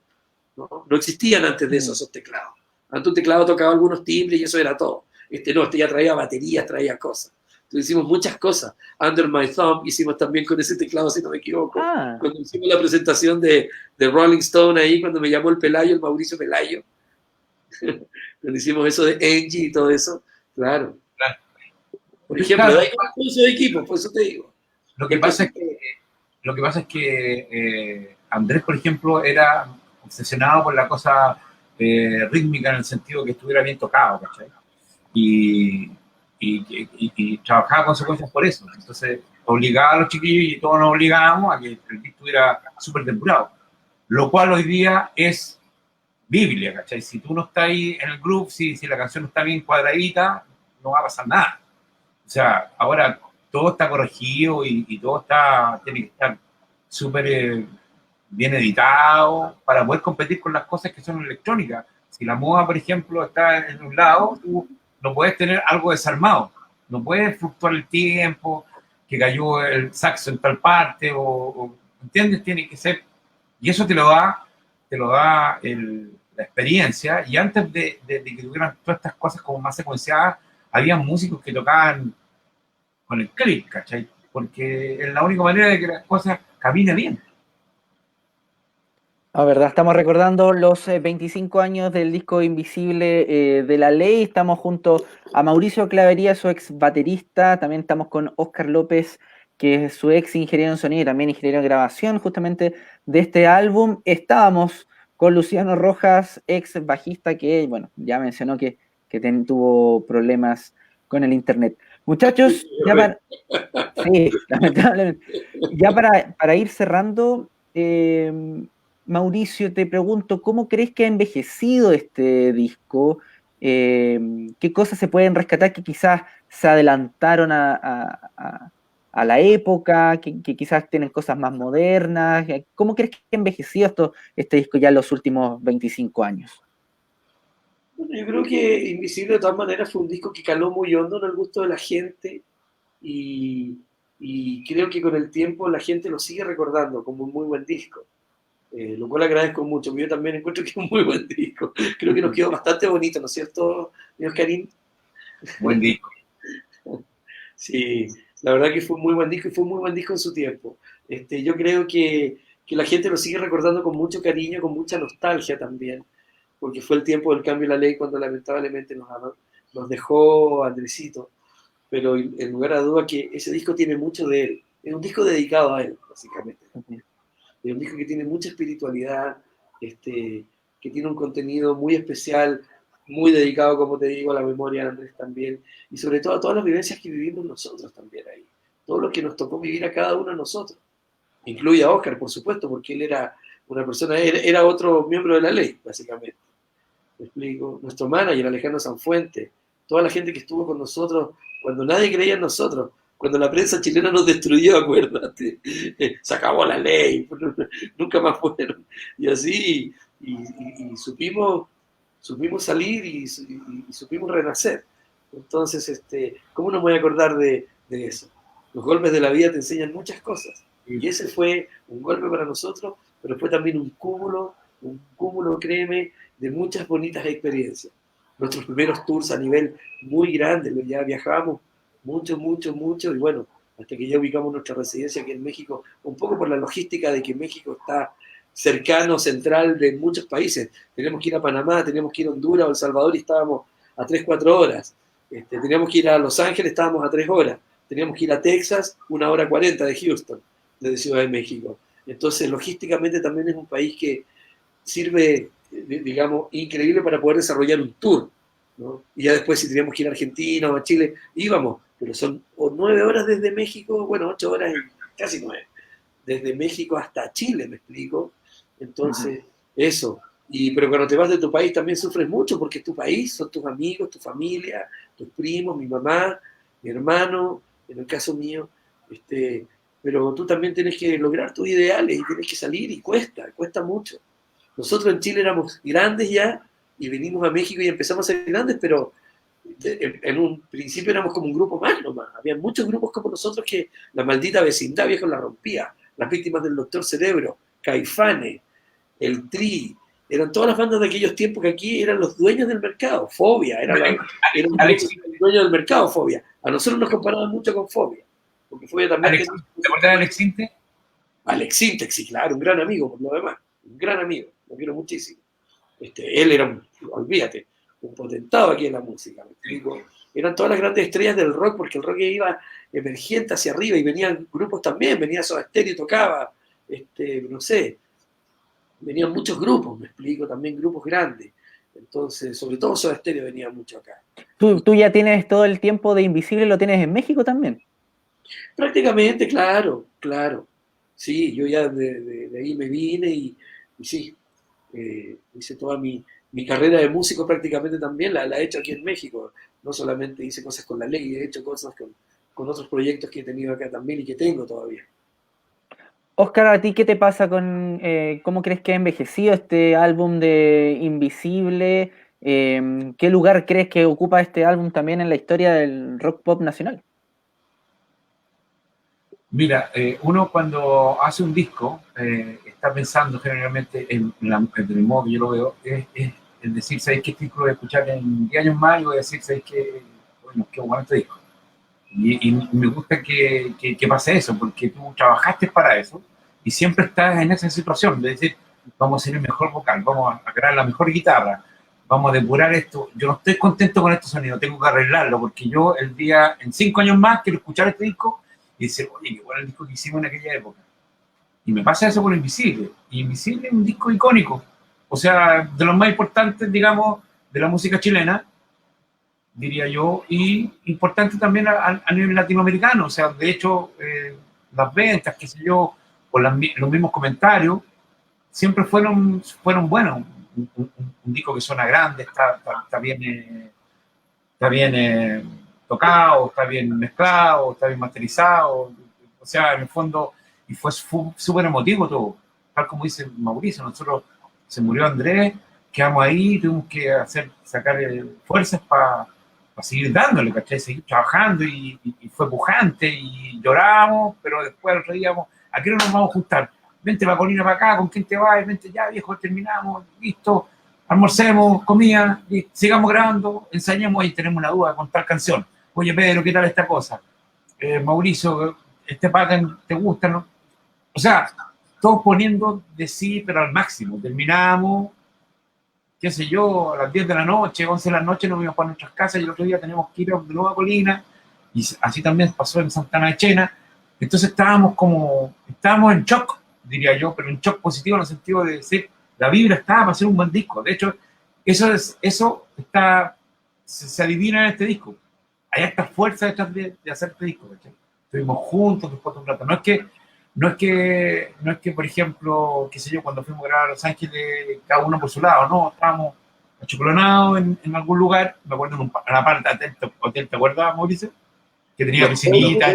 ¿No? Existían antes de eso esos teclados. Antes un teclado tocaba algunos timbres y eso era todo. Este ya traía baterías, traía cosas. Entonces hicimos muchas cosas. Under My Thumb hicimos también con ese teclado, si no me equivoco. Ah, Cuando hicimos la presentación de Rolling Stone ahí, cuando me llamó el Mauricio Pelayo, cuando hicimos eso de Angie y todo eso, claro. Claro. Por Sí, ejemplo, claro. de ahí uso de equipo, por eso te digo. Lo que pasa es que, Andrés, por ejemplo, era obsesionado por la cosa rítmica en el sentido que estuviera bien tocado, ¿cachai? Y trabajaba a consecuencias por eso. Entonces, obligaba a los chiquillos y todos nos obligábamos a que el beat estuviera súper depurado. Lo cual hoy día es Biblia, ¿cachai? Si tú no estás ahí en el groove, si la canción no está bien cuadradita, no va a pasar nada. O sea, ahora todo está corregido y todo tiene que estar súper bien editado para poder competir con las cosas que son electrónicas. Si la moda, por ejemplo, está en un lado, tú no puedes tener algo desarmado. No puedes fluctuar el tiempo, que cayó el saxo en tal parte, ¿entiendes? Tiene que ser. Y eso te lo da la experiencia. Y antes de que tuvieran todas estas cosas como más secuenciadas, había músicos que tocaban con el click, ¿cachai? Porque es la única manera de que las cosas caminen bien. la verdad, estamos recordando los 25 años del disco Invisible de La Ley. Estamos junto a Mauricio Clavería, su ex baterista. También estamos con Oscar López, que es su ex ingeniero en sonido y también ingeniero en grabación, justamente de este álbum. Estábamos con Luciano Rojas, ex bajista, que, bueno, ya mencionó que tuvo problemas con el internet. Muchachos, sí, lamentablemente. Ya para ir cerrando, Mauricio, te pregunto, ¿cómo crees que ha envejecido este disco? ¿Qué cosas se pueden rescatar que quizás se adelantaron a la época, que quizás tienen cosas más modernas? ¿Cómo crees que ha envejecido este disco ya en los últimos 25 años? Bueno, yo creo que Invisible de todas maneras fue un disco que caló muy hondo en el gusto de la gente y, y creo que con el tiempo la gente lo sigue recordando como un muy buen disco. Lo cual agradezco mucho, yo también encuentro que es un muy buen disco. Creo que nos quedó bastante bonito, ¿no es cierto, mi Oscarín? Buen disco. Sí, la verdad que fue un muy buen disco y fue un muy buen disco en su tiempo. Yo creo que la gente lo sigue recordando con mucho cariño, con mucha nostalgia también, porque fue el tiempo del cambio de la ley cuando lamentablemente nos dejó Andresito, pero en lugar a duda que ese disco tiene mucho de él. Es un disco dedicado a él, básicamente. Es un disco que tiene mucha espiritualidad, que tiene un contenido muy especial, muy dedicado, como te digo, a la memoria de Andrés también, y sobre todo a todas las vivencias que vivimos nosotros también ahí. Todo lo que nos tocó vivir a cada uno de nosotros. Incluye a Oscar, por supuesto, porque él era una persona, era otro miembro de la ley, básicamente. ¿Me explico? Nuestro manager, Alejandro Sanfuente, toda la gente que estuvo con nosotros cuando nadie creía en nosotros, cuando la prensa chilena nos destruyó, acuérdate, se acabó la ley, nunca más fueron. Y así, y supimos salir y supimos renacer. Entonces, ¿cómo no me voy a acordar de eso? Los golpes de la vida te enseñan muchas cosas. Y ese fue un golpe para nosotros, pero fue también un cúmulo, créeme, de muchas bonitas experiencias. Nuestros primeros tours a nivel muy grande, ya viajábamos mucho, y bueno, hasta que ya ubicamos nuestra residencia aquí en México, un poco por la logística de que México está cercano, central de muchos países. Teníamos que ir a Panamá, teníamos que ir a Honduras o El Salvador y estábamos a 3-4 horas. Teníamos que ir a Los Ángeles, estábamos a 3 horas. Teníamos que ir a Texas, 1 hora 40 de Houston, desde Ciudad de México. Entonces, logísticamente también es un país que sirve, digamos, increíble para poder desarrollar un tour, ¿no? Y ya después, si teníamos que ir a Argentina o a Chile, íbamos, pero son 9 horas desde México, bueno, 8 horas y casi 9, desde México hasta Chile, ¿me explico? Entonces, eso. Pero cuando te vas de tu país también sufres mucho, porque es tu país, son tus amigos, tu familia, tus primos, mi mamá, mi hermano, en el caso mío, pero tú también tienes que lograr tus ideales y tienes que salir y cuesta mucho. Nosotros en Chile éramos grandes ya y venimos a México y empezamos a ser grandes, pero en un principio éramos como un grupo más nomás. Había muchos grupos como nosotros que la maldita vecindad viejo la rompía. Las víctimas del Doctor Cerebro, Caifanes, el Tri, eran todas las bandas de aquellos tiempos que aquí eran los dueños del mercado. Fobia, era el dueño del mercado, Fobia. A nosotros nos comparaban mucho con Fobia. Porque Fobia también... ¿Te acuerdas de Alex Intec? Alex Intec, sí, claro, un gran amigo por lo demás. Un gran amigo, lo quiero muchísimo. Él era, olvídate, un potentado aquí en la música, ¿me explico? Eran todas las grandes estrellas del rock, porque el rock iba emergente hacia arriba y venían grupos también, venía Soda Stereo, tocaba, no sé, venían muchos grupos, me explico, también grupos grandes. Entonces, sobre todo Soda Stereo venía mucho acá. ¿Tú ya tienes todo el tiempo de Invisible, lo tienes en México también? Prácticamente, claro. Sí, yo ya de ahí me vine y sí, hice toda mi carrera de músico prácticamente también, la he hecho aquí en México. No solamente hice cosas con la ley, he hecho cosas con otros proyectos que he tenido acá también y que tengo todavía. Oscar, ¿a ti qué te pasa con cómo crees que ha envejecido este álbum de Invisible? ¿Qué lugar crees que ocupa este álbum también en la historia del rock pop nacional? Mira, uno cuando hace un disco está pensando generalmente en el modo que yo lo veo, es decir, ¿sabéis qué disco voy a escuchar en 10 años más? Y voy a decir, ¿sabéis qué? Bueno, qué bueno este disco. Y me gusta que pase eso, porque tú trabajaste para eso y siempre estás en esa situación de decir, vamos a hacer el mejor vocal, vamos a crear la mejor guitarra, vamos a depurar esto. Yo no estoy contento con este sonido, tengo que arreglarlo, porque yo en 5 años más quiero escuchar este disco y decir, oye, qué bueno el disco que hicimos en aquella época. Y me pasa eso con Invisible. Y Invisible es un disco icónico, o sea, de los más importantes, digamos, de la música chilena, diría yo, y importante también a nivel latinoamericano. O sea, de hecho, las ventas, qué sé yo, o los mismos comentarios, siempre fueron buenos. Un disco que suena grande, está bien tocado, está bien mezclado, está bien masterizado. O sea, en el fondo, y fue súper emotivo todo. Tal como dice Mauricio, nosotros se murió Andrés, quedamos ahí, tuvimos que sacar fuerzas para seguir dándole, ¿cachai? Seguir trabajando y fue pujante y lloramos, pero después reíamos, ¿a qué no nos vamos a juntar? Vente para Colina para acá, ¿con quién te vas? Vente ya, viejo, terminamos, listo, almorcemos, comida, sigamos grabando, ensayemos y tenemos una duda con tal canción. Oye, Pedro, ¿qué tal esta cosa? Mauricio, este pattern, ¿te gusta? ¿No? O sea, todos poniendo de sí, pero al máximo. Terminamos qué sé yo, a las 10 de la noche, 11 de la noche nos íbamos para nuestras casas y el otro día teníamos que ir de nuevo a Colina, y así también pasó en Santana de Chena. Entonces estábamos en shock, diría yo, pero en shock positivo en el sentido de decir, la vibra estaba para hacer un buen disco. De hecho, eso se adivina en este disco. Hay esta fuerza detrás de hacer este disco, ¿cachai? Estuvimos juntos después de un rato. No es que, por ejemplo, qué sé yo, cuando fuimos a grabar a Los Ángeles, cada uno por su lado, no, estábamos achocolonados en algún lugar, me acuerdo en la parte de hotel, ¿te acuerdas, Mauricio? Que tenía piscinita.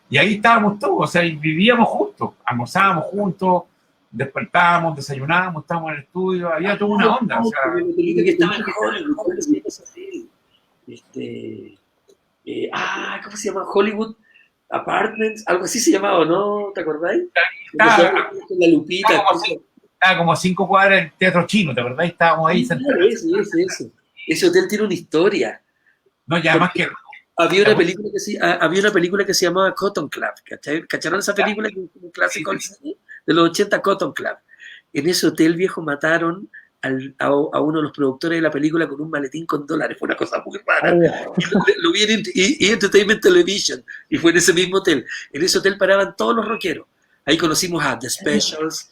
Y ahí estábamos todos, o sea, y vivíamos juntos, almorzábamos juntos, despertábamos, desayunábamos, estábamos en el estudio, había toda una onda. O sea, que estaba en Hollywood, ¿cómo se llama? Hollywood Apartments, algo así se llamaba, ¿no? ¿Te acordáis? Estaba con la Lupita. Estaba como a 5 cuadras del Teatro Chino, ¿te acordás? Estábamos ahí sentados. Eso. Ese hotel tiene una historia. No, ya más que... Había una película que se llamaba Cotton Club. ¿Cacharon esa película? Que es un clásico de los 80, Cotton Club. En ese hotel viejo mataron a uno de los productores de la película con un maletín con dólares. Fue una cosa muy rara. Lo vi en Entertainment Television y fue en ese mismo hotel. En ese hotel paraban todos los rockeros. Ahí conocimos a The Specials.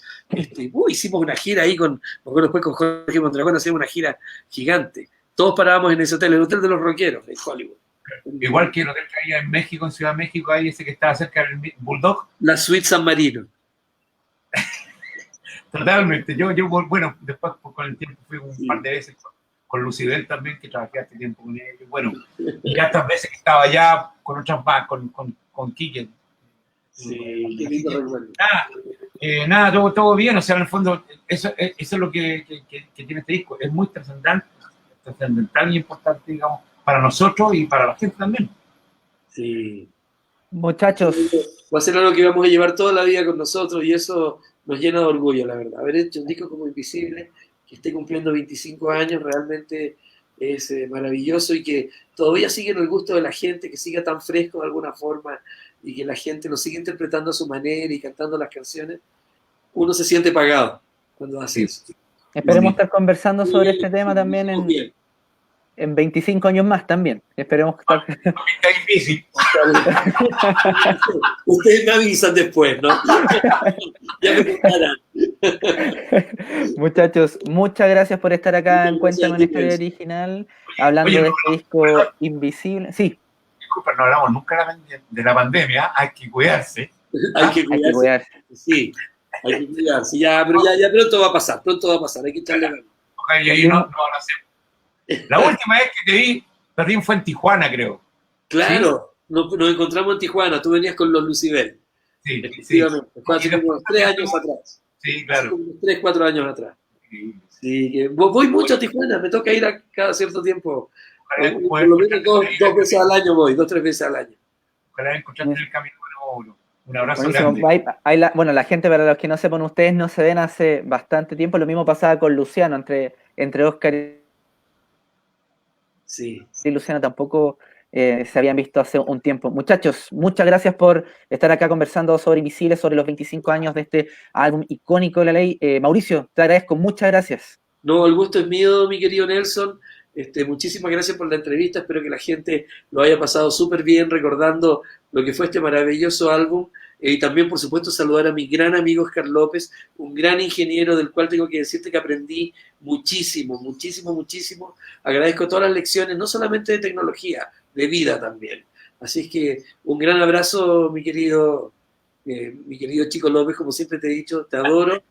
Hicimos una gira ahí me acuerdo después con Jorge Mondragón, hacíamos una gira gigante. Todos parábamos en ese hotel, el hotel de los rockeros, en Hollywood. Igual que el hotel que había en México, en Ciudad de México, ahí ese que estaba cerca del Bulldog. La Suite San Marino. Totalmente. Yo, bueno, después con el tiempo fui un par de veces con Lucibel también, que trabajé hace tiempo con ellos. Bueno, y estas veces que estaba allá con otras más, con Quique. Sí, qué lindo recuerdo. Nada, todo bien. O sea, en el fondo, eso es lo que tiene este disco. Es muy trascendental y importante, digamos, para nosotros y para la gente también. Sí. Muchachos, Va a ser algo que vamos a llevar toda la vida con nosotros y eso nos llena de orgullo, la verdad. Haber hecho un disco como Invisible, que esté cumpliendo 25 años, realmente es maravilloso y que todavía sigue en el gusto de la gente, que siga tan fresco de alguna forma y que la gente lo siga interpretando a su manera y cantando las canciones. Uno se siente pagado cuando hace eso. esperemos estar conversando sobre este tema también en 25 años más también. Esperemos que Está difícil. Ustedes me avisan después, ¿no? Ya me contarán. Muchachos, muchas gracias por estar acá en Cuéntame una historia original, hablando de este disco Invisible. Sí. Disculpa, no hablamos nunca de la pandemia, hay que cuidarse. Hay que cuidarse. Sí, hay que cuidarse. Ya pronto va a pasar, hay que echarle ganas. Y ahí no van a hacer. La última vez que te vi, perdí fue en Tijuana, creo. Claro, ¿sí? Nos encontramos en Tijuana, tú venías con los Lucibel. Sí, efectivamente. Fue hace como 3 años atrás. Sí, claro. Como 3, 4 años atrás. Sí, que voy mucho a Tijuana, me toca ir cada cierto tiempo. Por lo menos 2 veces al año voy, 2 o 3 veces al año. Ojalá encontrarte en el camino de nuevo. Un abrazo buenísimo. grande. Bueno, la gente, para los que no sepan, ustedes no se ven hace bastante tiempo. Lo mismo pasaba con Luciano, entre Oscar y Luciano tampoco se habían visto hace un tiempo. Muchachos, muchas gracias por estar acá conversando sobre Invisible, sobre los 25 años de este álbum icónico de la ley. Mauricio, te agradezco, muchas gracias. No, el gusto es mío, mi querido Nelson. Muchísimas gracias por la entrevista, espero que la gente lo haya pasado súper bien recordando lo que fue este maravilloso álbum y también por supuesto saludar a mi gran amigo Oscar López, un gran ingeniero del cual tengo que decirte que aprendí muchísimo, agradezco todas las lecciones, no solamente de tecnología, de vida también, así es que un gran abrazo mi querido Chico López, como siempre te he dicho, te adoro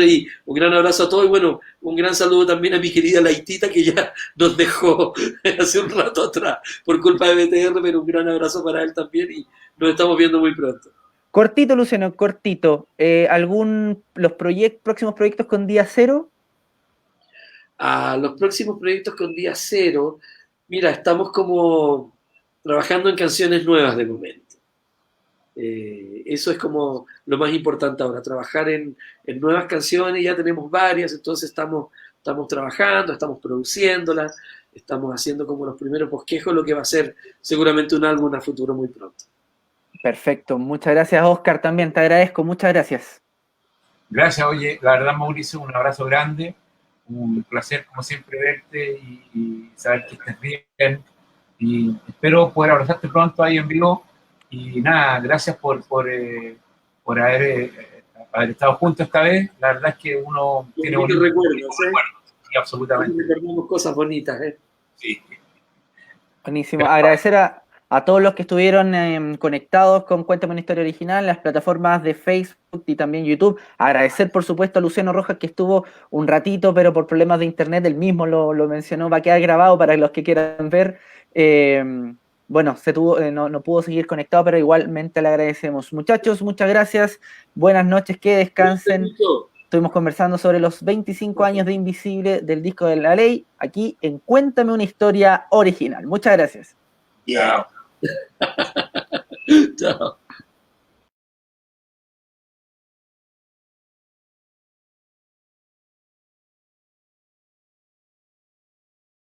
y un gran abrazo a todos y bueno, un gran saludo también a mi querida Laitita que ya nos dejó hace un rato atrás por culpa de BTR, pero un gran abrazo para él también y nos estamos viendo muy pronto. Cortito, Luciano, cortito. ¿Los próximos proyectos con Día Cero? Los próximos proyectos con Día Cero, mira, estamos como trabajando en canciones nuevas de momento. Eso es como lo más importante ahora, trabajar en nuevas canciones, ya tenemos varias, entonces estamos trabajando, estamos produciéndolas, estamos haciendo como los primeros bosquejos, lo que va a ser seguramente un álbum a futuro muy pronto. Perfecto, muchas gracias Oscar también, te agradezco, muchas gracias. Gracias, oye, la verdad, Mauricio, un abrazo grande, un placer, como siempre, verte y saber que estés bien. Y espero poder abrazarte pronto ahí en vivo. Y nada, gracias por haber estado juntos esta vez. La verdad es que uno tiene Bonitos bonitos recuerdos, ¿eh? recuerdos. Sí, absolutamente. Recordamos cosas bonitas, ¿eh? Sí. Buenísimo. Agradecer a todos los que estuvieron conectados con Cuéntame una historia original en las plataformas de Facebook y también YouTube. Agradecer, por supuesto, a Luciano Rojas, que estuvo un ratito, pero por problemas de internet, él mismo lo mencionó, va a quedar grabado para los que quieran ver. Bueno, no pudo seguir conectado, pero igualmente le agradecemos. Muchachos, muchas gracias. Buenas noches, que descansen. Estuvimos conversando sobre los 25 años de Invisible del disco de La Ley, aquí en Cuéntame una historia original. Muchas gracias. Chao. Chao.